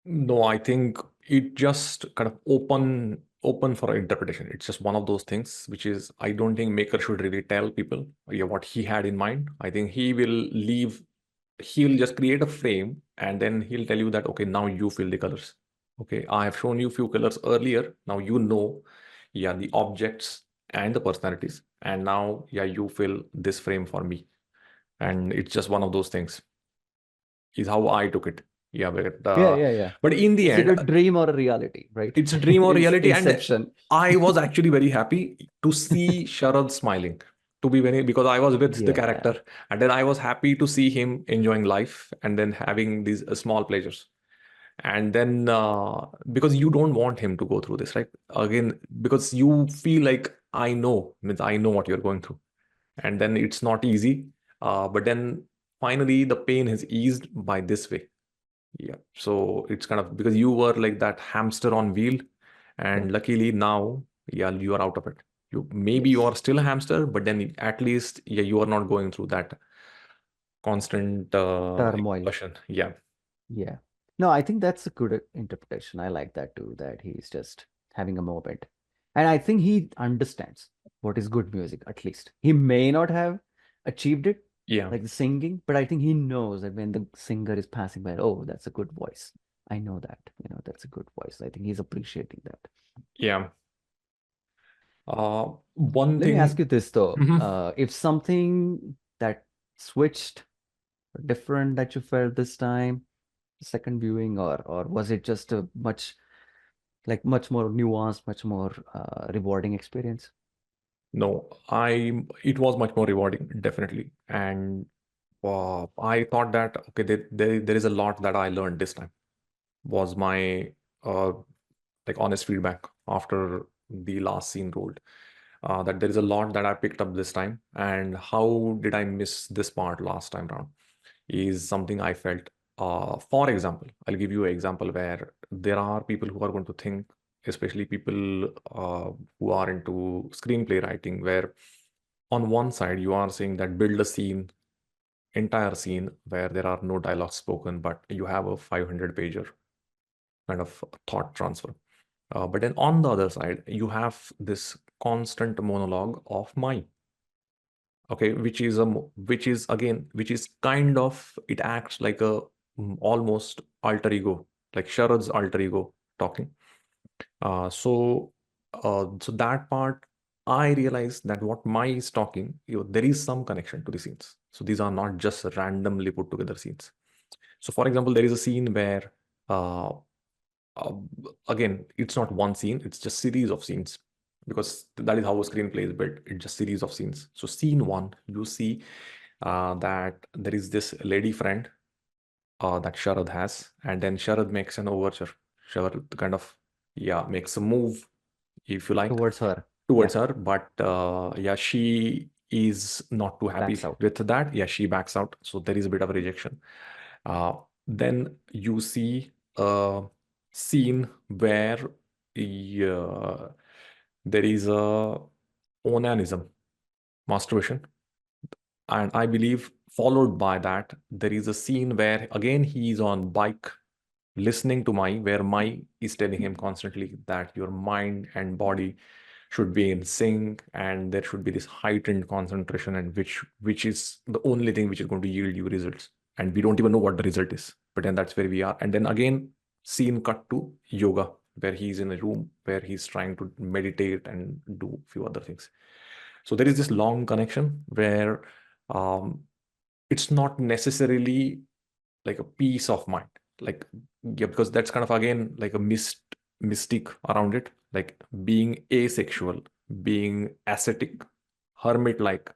No, I think it just kind of open for interpretation. It's just one of those things which is I don't think maker should really tell people, yeah, what he had in mind. I think he'll just create a frame and then he'll tell you that, okay, now you fill the colors. Okay, I have shown you few colors earlier. Now you know, yeah, the objects and the personalities. And now, yeah, you fill this frame for me. And it's just one of those things, is how I took it. Yeah, Yeah, yeah, yeah. but in the Is it end, a dream or a reality, right? it's a dream or It's reality. And Inception. I was actually very happy to see Sharad smiling, to be very, because I was with the Yeah, character, and then I was happy to see him enjoying life and then having these small pleasures. And then because you don't want him to go through this, right? Again, because you feel like means I know what you're going through, and then it's not easy. But then finally, the pain has eased by this way. Yeah. So it's kind of because you were like that hamster on wheel, yeah, and luckily now, yeah, you are out of it. You yes. are still a hamster, but then at least, yeah, you are not going through that constant Turmoil. exhaustion. Yeah. Yeah. No, I think that's a good interpretation. I like that too, that he's just having a moment. And I think he understands what is good music, at least. He may not have achieved it, Yeah. like the singing, but I think he knows that when the singer is passing by, oh, that's a good voice. I know that, that's a good voice. I think he's appreciating that. Yeah. One Let me ask thing. you this though. Mhm. If something that switched different that you felt this time, second viewing, or was it just a much more nuanced, much more rewarding experience? No, it was much more rewarding, definitely. And I thought that, okay, there is a lot that I learned this time, was my uh, like honest feedback after the last scene rolled. That there is a lot that I picked up this time, and how did I miss this part last time round is something I felt. For example, I'll give you an example where there are people who are going to think, especially people who are into screenplay writing, where on one side you are saying that build a scene, entire scene where there are no dialogues spoken, but you have a 500 pager kind of thought transfer. But then on the other side, you have this constant monologue of my, okay, which is kind of, it acts like a almost alter ego, like Sharad's alter ego talking. So that part, I realized that what my is talking, there is some connection to the scenes. So these are not just randomly put together scenes. So for example, there is a scene where uh, uh, again, it's not one scene, it's just series of scenes, because that is how a screenplay is built. It's just series of scenes. So scene one, you see that there is this lady friend that Sharad has, and then Sharad makes an overture. Sharad kind of, yeah, makes a move, if you like, Towards her. towards Yeah, her, but yeah, she is not too happy backs out. with that. Yeah, she backs out. So there is a bit of a rejection. Uh, then you see a scene where uh, there is a onanism, masturbation, and I believe followed by that there is a scene where again he is on bike listening to Mai, where Mai is telling him constantly that your mind and body should be in sync, and there should be this heightened concentration, and which is the only thing which is going to yield you results. And we don't even know what the result is, but then that's where we are. And then again, scene cut to yoga, where he's in a room where he's trying to meditate and do a few other things. So there is this long connection where um, it's not necessarily like a peace of mind, like, yeah, because that's kind of again like a mystique around it, like being asexual, being ascetic, hermit like,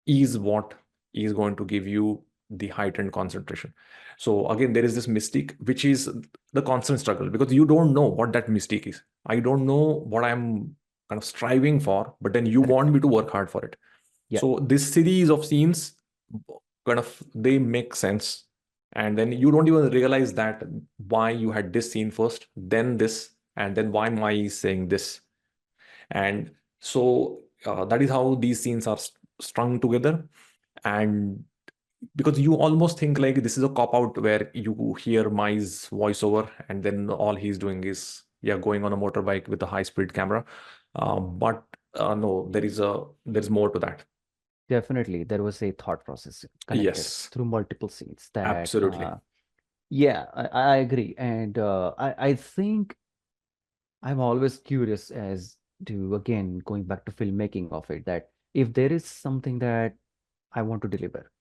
is what is going to give you the heightened concentration. So again, there is this mystique, which is the constant struggle, because you don't know what that mystique is. I don't know what I'm kind of striving for, but then you Correct. want me to work hard for it. Yeah. So this series of scenes kind of, they make sense and then you don't even realize that why you had this scene first, then this, and then why Mai is saying this. And so that is how these scenes are strung together. And because you almost think like this is a cop out where you hear Mai's voiceover and then all he's doing is going on a motorbike with a high speed camera. But no, there's more to that. Definitely, there was a thought process connected Yes, through multiple scenes that, absolutely. yeah, I agree. And I think I'm always curious as to, again, going back to filmmaking of it, that if there is something that I want to deliver,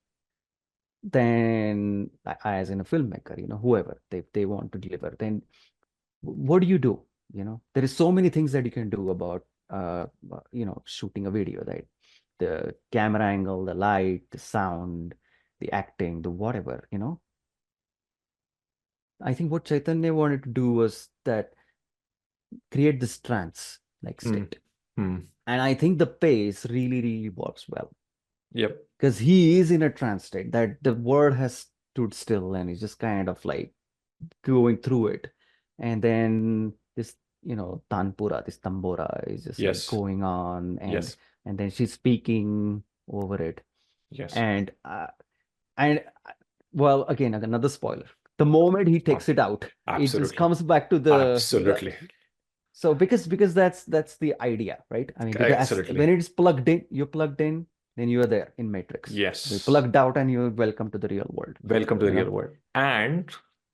then as in a filmmaker, whoever they want to deliver, then what do you do? There is so many things that you can do about, shooting a video, right? The camera angle, the light, the sound, the acting, the whatever. I think what Chaitanya wanted to do was that create this trance like Mm. state. Mm. And I think the pace really, really works well Yep. because he is in a trance state that the world has stood still and he's just kind of like going through it. And then this, Tanpura, this tambora is just like Yes. going on, and Yes. and then she's speaking over it. Yes. And well, again, another spoiler. The moment he Uh, takes it out, it just Absolutely. comes back to the Absolutely. so because that's the idea, right? I mean, because Absolutely. when it's plugged in, you're plugged in, then you are there in Matrix. You're Yes. plugged out and you're welcome to the real world, Welcome to the you know? real world. And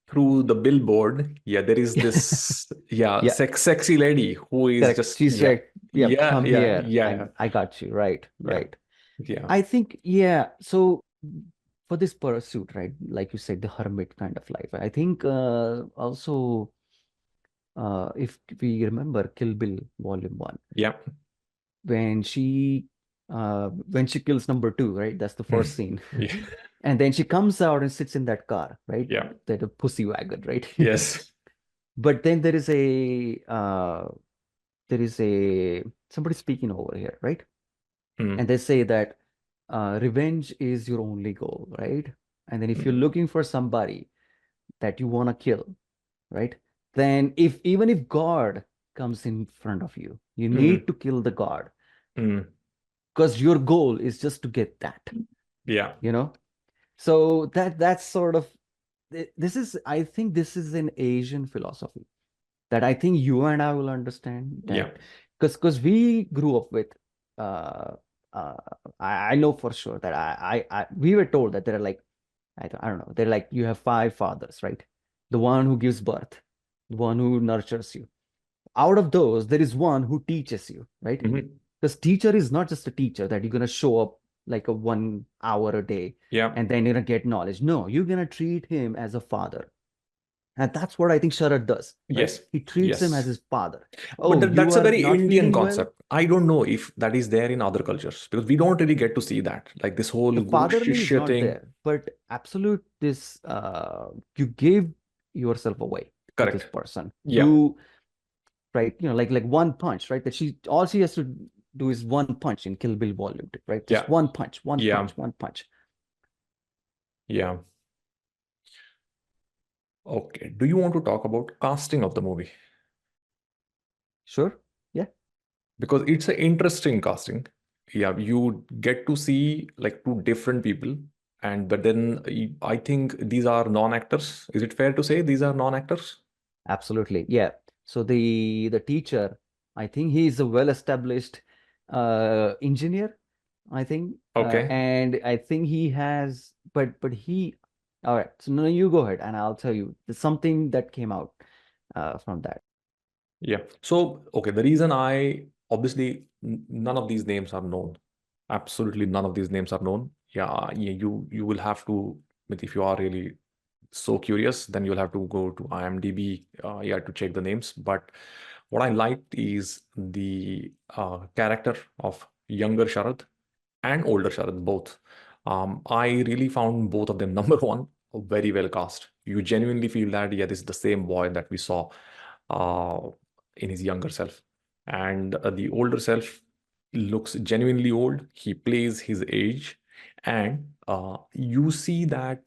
through the billboard, there is this, Yeah, sexy lady who is correct. just, She's like, yeah, yeah, come yeah, here yeah, and I got you. Right, yeah, right. yeah, I think, yeah. So for this pursuit, right, like you said, the hermit kind of life, I think also, if we remember Kill Bill Volume 1, yeah, when she kills number two, right? That's the mm, first scene. yeah, And then she comes out and sits in that car, right? yeah, That a pussy wagon, right? yes, But then there is a somebody speaking over here, right? mm, And they say that revenge is your only goal, right? And then if you're mm, looking for somebody that you want to kill, right? Then even if God comes in front of you, you mm, need to kill the God mm, because your goal is just to get that, yeah, you know? So that's sort of this is, I think this is an Asian philosophy that I think you and I will understand, yeah, that because we grew up with uh uh I know for sure that we were told that there are like I don't know, they're like, you have five fathers, right? The one who gives birth, the one who nurtures you. Out of those, there is one who teaches you, right? mhm, Because teacher is not just a teacher that you're gonna show up like a 1 hour a day yeah, and then you're gonna get knowledge. No, you're gonna treat him as a father. And that's what I think Sharad does, right? yes, He treats him as yes. his father. But Oh, you that's a are very not Indian feeling well? concept. I don't know if that is there in other cultures because we don't really get to see that. Like this whole The guru fatherly is shishya not thing. there, but absolute this you give yourself away to this Correct. person Yeah. to, right, like one punch, right? That all she has to do is one punch in Kill Bill Volume 2, right? Just Yeah. one punch, one Yeah. punch, one punch. Yeah. Okay. Do you want to talk about casting of the movie? Sure. Yeah, Because it's an interesting casting. Yeah, you get to see like two different people, and but then I think these are non-actors. Is it fair to say these are non-actors? absolutely. Yeah. So the teacher, I think he is a well-established engineer, I think. Okay. And I think he has, but he, all right. So no, you go ahead and I'll tell you. There's something that came out from that. Yeah. So, okay, the reason I obviously none of these names are known. Absolutely none of these names are known. Yeah, you will have to, but if you are really so curious, then you'll have to go to IMDb, to check the names. But what I liked is the character of younger Sharad and older Sharad, both. I really found both of them, number one, very well cast. You genuinely feel that, this is the same boy that we saw uh, in his younger self. And the older self looks genuinely old. He plays his age. And you see that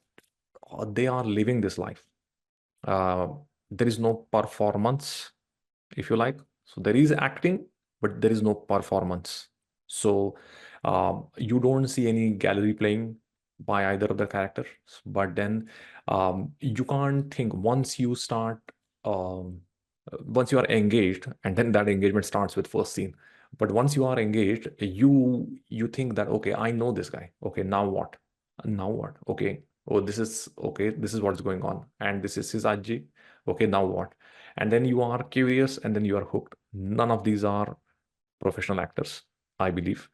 they are living this life. Uh, there is no performance, if you like. So there is acting, but there is no performance. So you don't see any gallery playing by either of the characters. But then you can't think once you are engaged, and then that engagement starts with first scene. But once you are engaged, you think that, okay, I know this guy. Okay, now what? Now what? Okay, oh, this is okay. This is what's going on, and this is his Ajji. Okay, now what? And then you are curious, and then you are hooked. None of these are professional actors, I believe.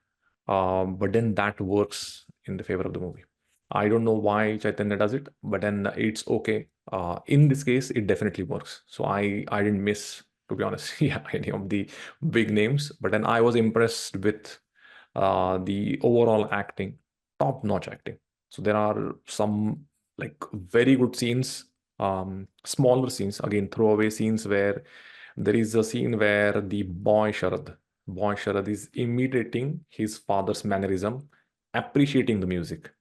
But then that works in the favor of the movie. I don't know why Chaitanya does it, but then it's okay. In this case, it definitely works. So I didn't miss, to be honest, yeah, any of the big names. But then I was impressed with the overall acting, top-notch acting. So there are some like very good scenes, smaller scenes, again, throwaway scenes where there is a scene where the boy Sharad is imitating his father's mannerism, appreciating the music.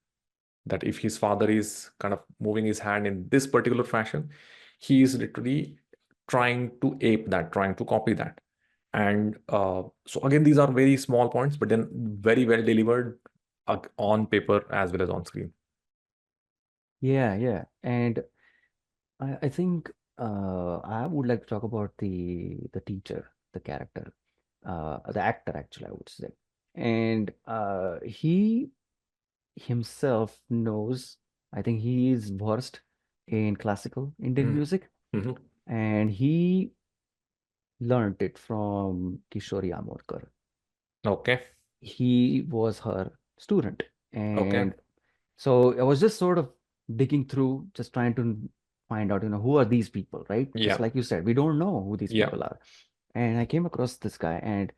That if his father is kind of moving his hand in this particular fashion, he is literally trying to ape that, trying to copy that. And so again, these are very small points, but then very well delivered on paper as well as on screen. Yeah, yeah. And I think I would like to talk about the teacher, the character, the actor actually, I would say. And he himself knows, I think he is versed in classical Indian Mhm. music, Mhm. and he learned it from Kishori Amodkar. Okay. He was her student. Okay. And so I was just sort of digging through, just trying to find out, who are these people, right? Just Yeah. like you said, we don't know who these Yeah. people are. And I came across this guy, and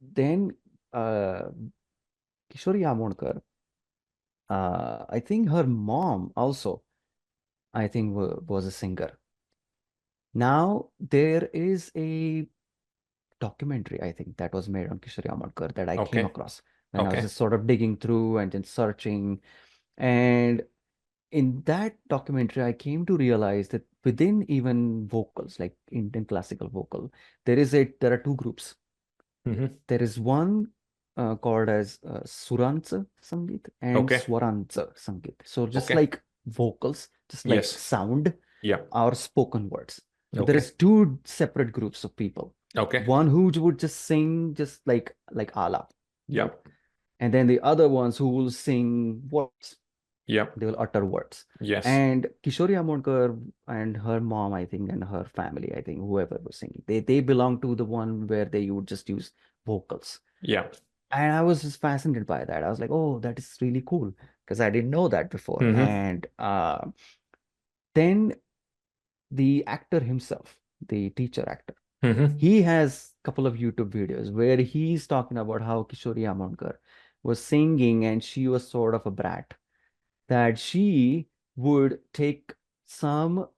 then uh, Kishori Amodkar, I think her mom also, I think, was a singer. Now, there is a documentary, I think, that was made on Kishori Amodkar that I came Okay. across when I was Okay. just sort of digging through and then searching. And in that documentary, I came to realize that within even vocals, like Indian classical vocal, there are two groups. Mhm. There is one called as Surantsa Sangeet and Okay. Swarantsa Sangeet. So just Okay. like vocals, just like Yes. sound Yeah. or spoken words. So there Okay. is two separate groups of people. Okay. One who would just sing just like alap, Yeah. right? And then the other ones who will sing words. Yeah. They will utter words. Yes. And Kishori Amodkar and her mom, I think, and her family, I think, whoever was singing, they belong to the one where they would just use vocals. Yeah. And I was just fascinated by that. I was like, oh, that is really cool because I didn't know that before. Mhm. And then the actor himself, the teacher actor, Mhm. he has a couple of YouTube videos where he's talking about how Kishori Amodkar was singing and she was sort of a brat, that she would take some,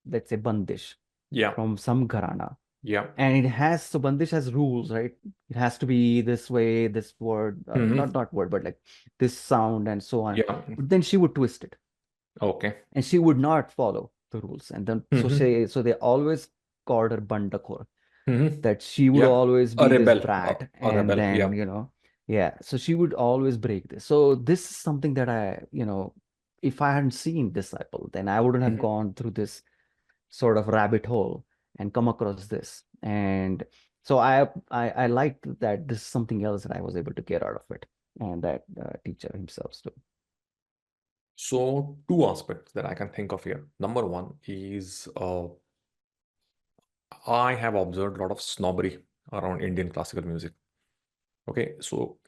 let's say, bandish Yeah. from some gharana. Yeah. And so bandish has rules, right? It has to be this way, this word, Mhm. not word, but like this sound and so on. Yeah. But then she would twist it Okay. and she would not follow the rules. And then Mhm. so they always called her Bandakor, Mhm. that she would Yeah. always A be this rebel. brat. A And rebel. then, Yeah. yeah, so she would always break this. So this is something that if I hadn't seen Disciple, then I wouldn't have Mhm. gone through this sort of rabbit hole and come across this. And so I liked that this is something else that I was able to get out of it, and that teacher himself too. So two aspects that I can think of here. Number one is I have observed a lot of snobbery around Indian classical music. Okay, so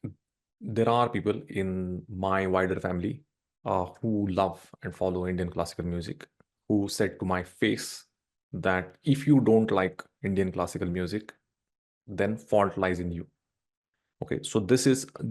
there are people in my wider family who love and follow Indian classical music who said to my face that if you don't like Indian classical music, then fault lies in you. Okay, so this is a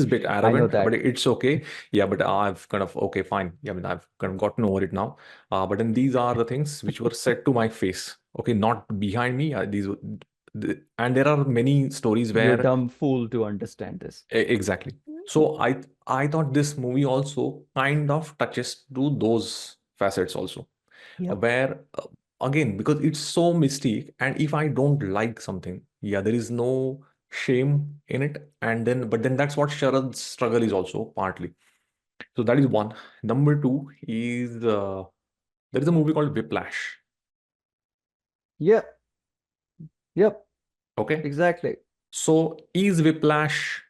bit I know arrogant, but that. it's okay. Yeah, but I've kind of okay, fine. Yeah, I mean, I've kind of gotten over it now. But then these are the things which were said to my face. Okay, not behind me. And there are many stories You're where dumb fool to understand this. exactly. So I thought this movie also kind of touches to those facets also, Yep. where again, because it's so mystique, and if I don't like something, yeah, there is no shame in it, and then but then that's what Sharad's struggle is also partly. So that is one. Number two is there is a movie called Whiplash. Yep. Yep. Okay, Exactly. so is Whiplash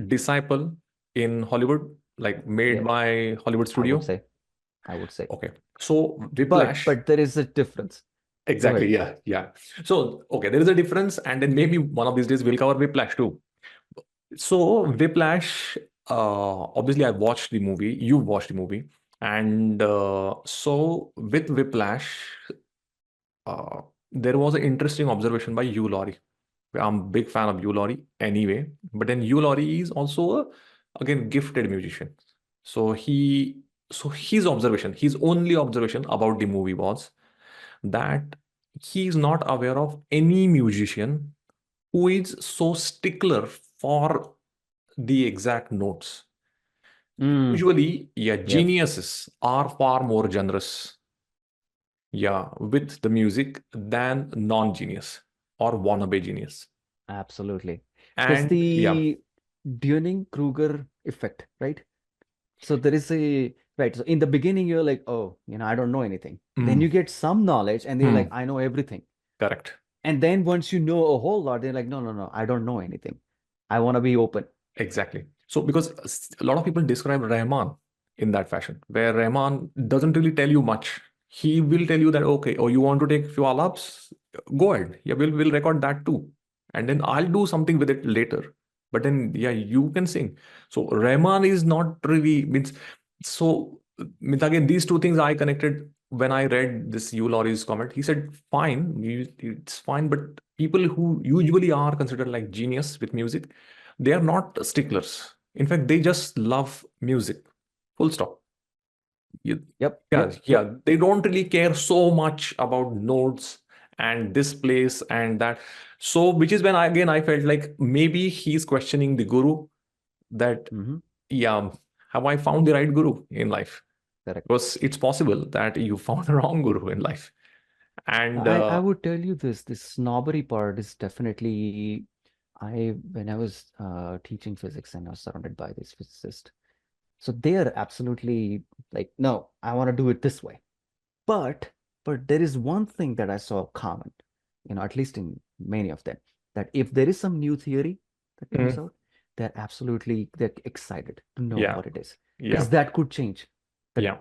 Disciple in Hollywood, like made Yeah. by Hollywood I would studio? say. I would say. Okay, so But Whiplash. there is a difference. Go Exactly, ahead. yeah, yeah. So, okay, there is a difference, and then maybe one of these days we'll cover Whiplash too. So, Whiplash, obviously, I watched the movie, you watched the movie, and so with Whiplash, uh, there was an interesting observation by Hugh Laurie. I'm a big fan of Hugh Laurie anyway, but then Hugh Laurie is also a, again, gifted musician. So his observation, his only observation about the movie was that he is not aware of any musician who is so stickler for the exact notes. Mm, Usually, yeah, yep. geniuses are far more generous, yeah, with the music than non-genius or wannabe genius. Absolutely. There's And yeah, the Dunning-Kruger effect, right? So there is a right. So in the beginning, you're like, oh, I don't know anything. Then mm, you get some knowledge, and they're like, mm, I know everything. correct. And then once you know a whole lot, they're like, no, no, no, I don't know anything. I want to be open. Exactly. So, because a lot of people describe Rahman in that fashion, where Rahman doesn't really tell you much. He will tell you that, okay, oh, you want to take few alaps? Go ahead. Yeah, we'll record that too. And then I'll do something with it later. But then, yeah, you can sing. So, Rahman is not really, means, so, means again, these two things I connected when I read this Hugh Laurie's comment. He said, fine, it's fine, but people who usually are considered like genius with music, they are not sticklers. In fact, they just love music. Full stop. Yep, Yeah, yep, yeah. yep. They don't really care so much about notes and this place and that. So, which is when I felt like maybe he's questioning the guru that, Hmm. yeah, have I found the right guru in life? Correct. Because it's possible that you found the wrong guru in life. And I would tell you this snobbery part is definitely when I was teaching physics and I was surrounded by these physicists. So they are absolutely like, no, I want to do it this way. But there is one thing that I saw common, at least in many of them, that if there is some new theory that comes mm, out, they're excited to know yeah, what it is. yeah, Because that could change the yeah,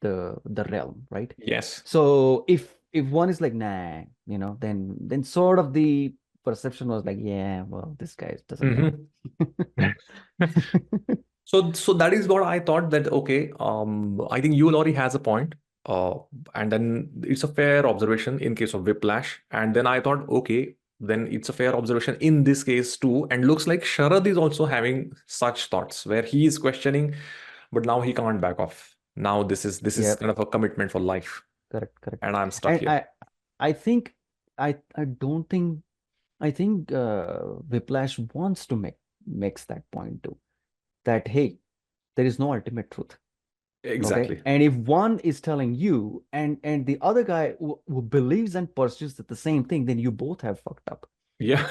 the realm, right? yes. So if one is like, nah, then sort of the perception was like, yeah, well, this guy doesn't know. Mhm. So that is what I thought that okay, I think you Laurie has a point, uh, and then it's a fair observation in case of Whiplash, and then I thought okay, then it's a fair observation in this case too, and looks like Sharad is also having such thoughts where he is questioning, but now he can't back off. Now this is Yep, kind of a commitment for life, correct, correct. and I'm stuck And here. I think I don't think I think Whiplash wants to makes that point too. That hey, there is no ultimate truth. Okay. Exactly. And if one is telling you and the other guy who believes and pursues the same thing, then you both have fucked up. Yeah.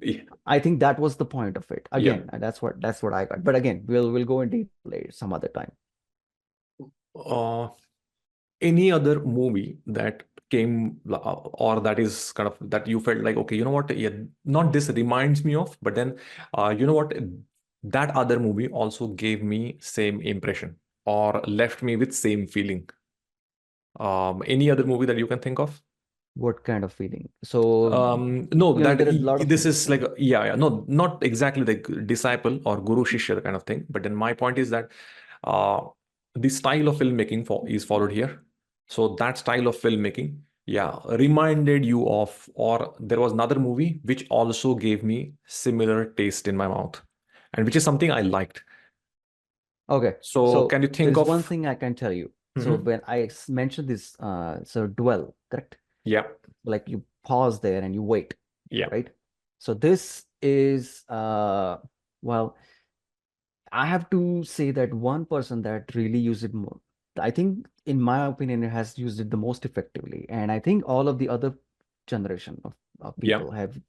Yeah. I think that was the point of it. Yeah. Again, that's what I got. But again, we'll go in detail later some other time. Uh, any other movie that came or that is kind of that you felt like okay, you know what, yeah, not this reminds me of, but then you know what, that other movie also gave me same impression or left me with same feeling. Any other movie that you can think of? What kind of feeling? So, No, that there are a lot of this things. is like yeah, yeah, no, not exactly like disciple or guru shishya kind of thing, but then my point is that uh, the style of filmmaking is followed here. So that style of filmmaking, yeah, reminded you of, or there was another movie which also gave me similar taste in my mouth, and which is something I liked. Okay. So So can you there think is one of? thing I can tell you. So Mhm. when I mentioned this, so dwell, correct? Yeah, Like you pause there and you wait, yeah, right? So this is well, I have to say that one person that really used it more, I think, in my opinion, it has used it the most effectively. And I think all of the other generation of Yeah. people have,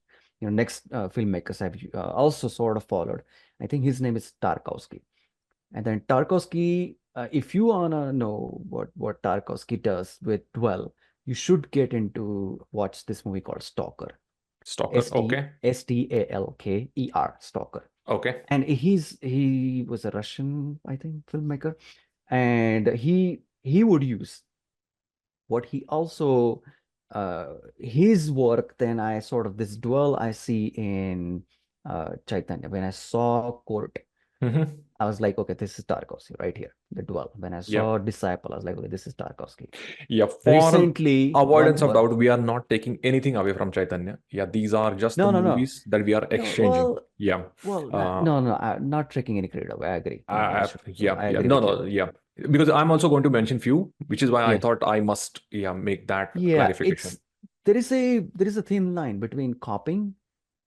next filmmakers have also sort of followed. I think his name is Tarkovsky. And then Tarkovsky, if you wanna know what Tarkovsky does with Dwell, you should get into watch this movie called Stalker. Stalker. S T Okay. Stalker, Stalker. Okay. And he was a Russian, I think, filmmaker, and he would use what he also his work. Then I sort of this Dwell I see in Chaitanya. When I saw Court, Hmm. I was like, okay, this is Tarkovsky right here, the Dwell. When I Yeah. saw Disciple, I was like, okay, this is Tarkovsky. Yeah. For Recently, avoidance of doubt, we are not taking anything away from Chaitanya. Yeah. These are just the no, no, no, movies that we are no. exchanging. Yeah. Uh, No, no, not taking any credit away. I agree. yeah. I Yeah. agree No, with you. no. Yeah. Because I'm also going to mention few, which is why I Yes. thought I must, yeah, make that Yeah, clarification. there is a thin line between copying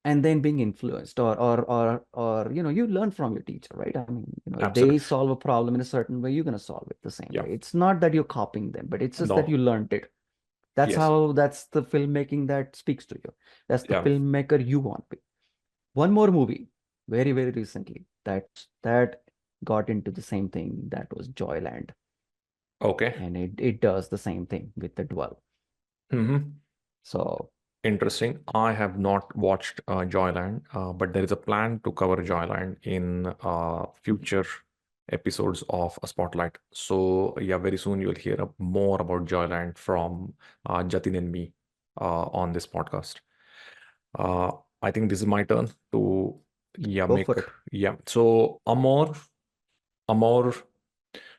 and then being influenced, or you learn from your teacher, right? I mean, if they Absolutely. solve a problem in a certain way, you're gonna solve it the same Yeah. way. It's not that you're copying them, but it's just that you No. learned it. Yes. That's the filmmaking that speaks to you. That's the Yeah. filmmaker you want to be. One more movie, very, very recently, that got into the same thing. That was Joyland, Okay. and it does the same thing with the Dwell. Hmm. So Interesting. I have not watched Joyland, but there is a plan to cover Joyland in future episodes of a Spotlight. So yeah, very soon you'll hear more about Joyland from Jatin and me on this podcast. Uh, I think this is my turn to yeah go make for it. yeah. So Amor.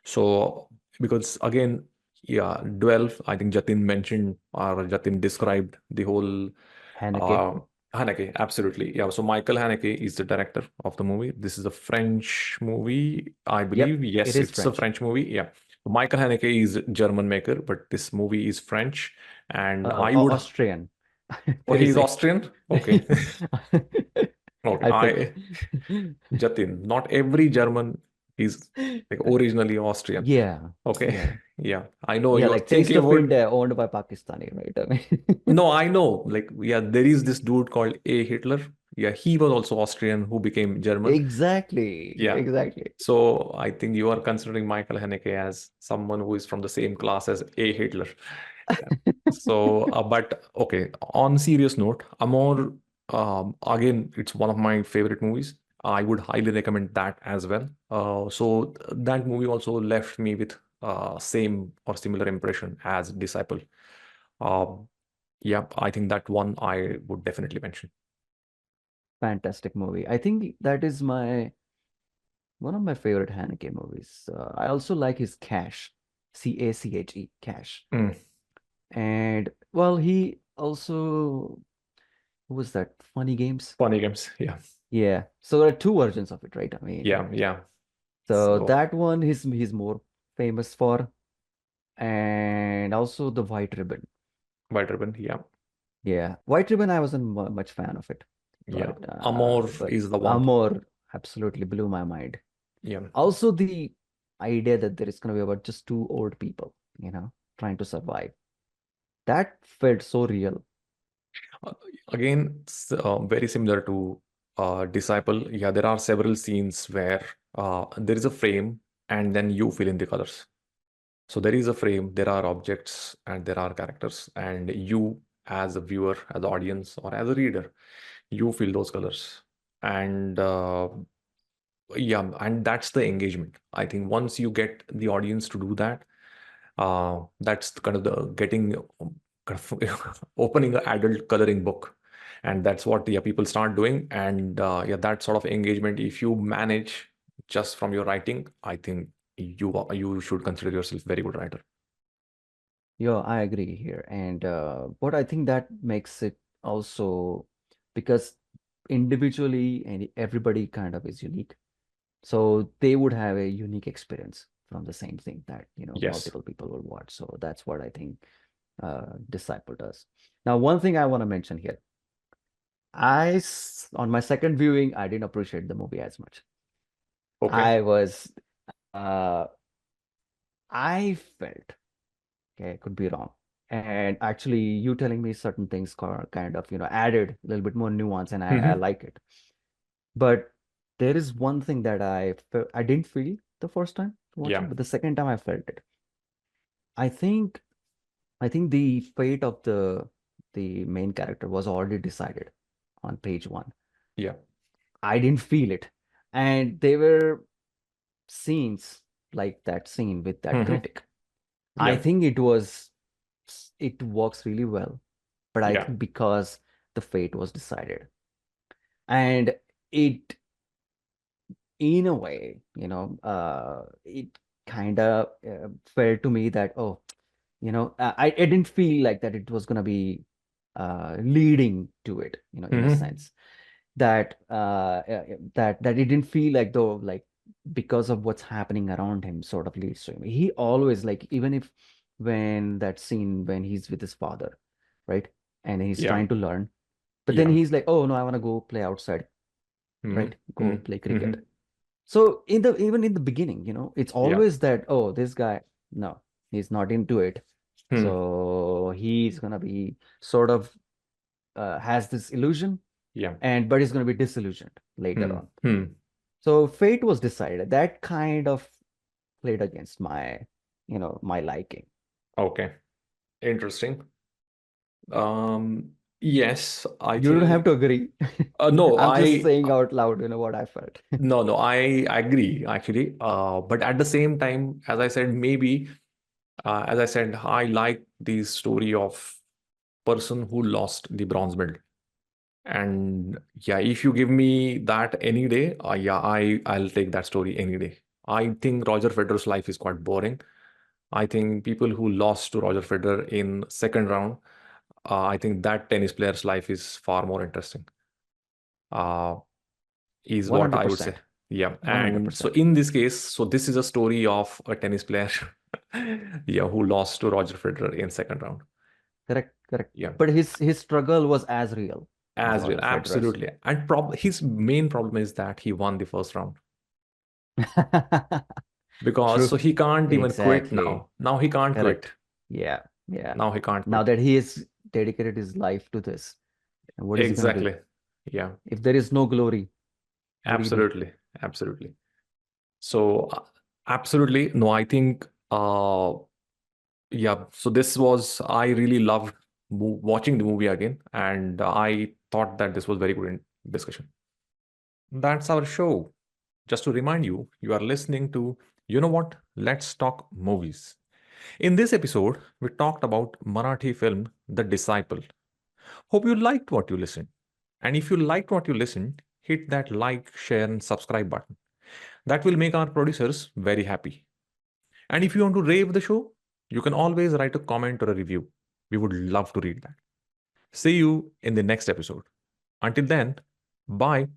So because again, yeah, 12. I think Jatin mentioned or Jatin described the whole Haneke. uh, Haneke. Absolutely, yeah. So Michael Haneke is the director of the movie. This is a French movie, I Yep, believe. it Yes, is it's a French. French movie. Yeah. Michael Haneke is a German maker, but this movie is French, and I would. Austrian. Oh, There is he's a Austrian. Okay, okay. I forget. I Jatin. Not every German is like originally Austrian. Yeah, Okay. yeah, Yeah, I know yeah. you're Like Taste thinking of about. India, owned by Pakistani, right? I No, mean, I know. Like, yeah, there is this dude called A. Hitler. Yeah, he was also Austrian who became German. exactly, Yeah. exactly. So I think you are considering Michael Haneke as someone who is from the same class as A. Hitler. Yeah. So, but okay, on serious note, Amor, again, it's one of my favorite movies. I would highly recommend that as well. So that movie also left me with same or similar impression as Disciple. Um, yeah, I think that one I would definitely mention. Fantastic movie. I think that is my one of my favorite Haneke movies. I also like his Cash, Cache, Cash. Mm, And well, he also, who was that? Funny Games. funny games. Yeah, Yeah. So there are two versions of it, right? I mean, yeah, yeah. so So that one he's more famous for, and also the White Ribbon. White Ribbon. Yeah, Yeah, White Ribbon. I wasn't much fan of it, yeah. but Amor is the one. Amor absolutely blew my mind. Yeah. Also, the idea that there is going to be about just two old people, trying to survive. That felt so real. Uh, Again, very similar to Disciple. Yeah, there are several scenes where there is a frame and then you fill in the colors. So there is a frame, there are objects, and there are characters, and you, as a viewer, as an audience, or as a reader, you fill those colors. And yeah, and that's the engagement. I think once you get the audience to do that, that's kind of the getting kind of opening an adult coloring book, and that's what yeah people start doing. And yeah, that sort of engagement, if you manage just from your writing, I think you should consider yourself very good writer. Yeah, I agree here. And what I think that makes it also, because individually and everybody kind of is unique. So they would have a unique experience from the same thing that, Yes. multiple people will watch. So that's what I think Disciple does. Now, one thing I want to mention here, on my second viewing, I didn't appreciate the movie as much. Okay. I was, uh, I felt, okay, I could be wrong. And actually, you telling me certain things kind of, added a little bit more nuance, and I Hmm. like it. But there is one thing that I didn't feel the first time watching, Yeah. but the second time I felt it. I think I think the fate of the main character was already decided on page one. Yeah. I didn't feel it. And there were scenes like that scene with that Hmm. critic. I Yeah. think it works really well, but I Yeah. think because the fate was decided. And it, in a way, it kind of felt to me that, oh, I didn't feel like that it was going to be leading to it, in a Hmm. sense that that it didn't feel like though, like because of what's happening around him sort of leads to him. He always, like, even if when that scene when he's with his father, right, and he's Yeah. trying to learn, but then Yeah. he's like, oh no, I want to go play outside, Hmm. right, go Hmm. play Hmm. cricket. So even in the beginning, it's Yeah. always that, oh, this guy, no, he's not into it. Hmm. So he's gonna be sort of has this illusion, Yeah. but he's gonna be disillusioned later Hmm. on. Hmm. So fate was decided. That kind of played against my liking. Okay. Interesting. Yes, I You don't have think to agree. no, I'm just saying out loud, what I felt. no, I agree actually. But at the same time, as I said, maybe as I said, I like the story of person who lost the bronze medal. And yeah, if you give me that any day, yeah, I'll take that story any day. I think Roger Federer's life is quite boring. I think people who lost to Roger Federer in second round, I think that tennis player's life is far more interesting. Uh, is what I would say. 100%. Yeah. And so 100%. in this case, so this is a story of a tennis player, yeah, who lost to Roger Federer in second round. Correct, correct. Yeah. But his struggle was as real as As well, Roger Federer's. absolutely. And his main problem is that he won the first round because so True. he can't even quit Exactly. now. Now he can't quit. Correct. Yeah. Yeah. Now he can't Now quit. that he has dedicated his life to this, and what is he gonna do? Exactly. Yeah. If there is no glory, what do you do? Absolutely. Absolutely. So absolutely. No, I think yeah. So this was I really loved watching the movie again, and I thought that this was very good in discussion. That's our show. Just to remind you, you are listening to You Know What? Let's Talk Movies. In this episode, we talked about Marathi film The Disciple. Hope you liked what you listened. And if you liked what you listened, hit that like, share, and subscribe button. That will make our producers very happy. And if you want to rave the show, you can always write a comment or a review. We would love to read that. See you in the next episode. Until then, bye.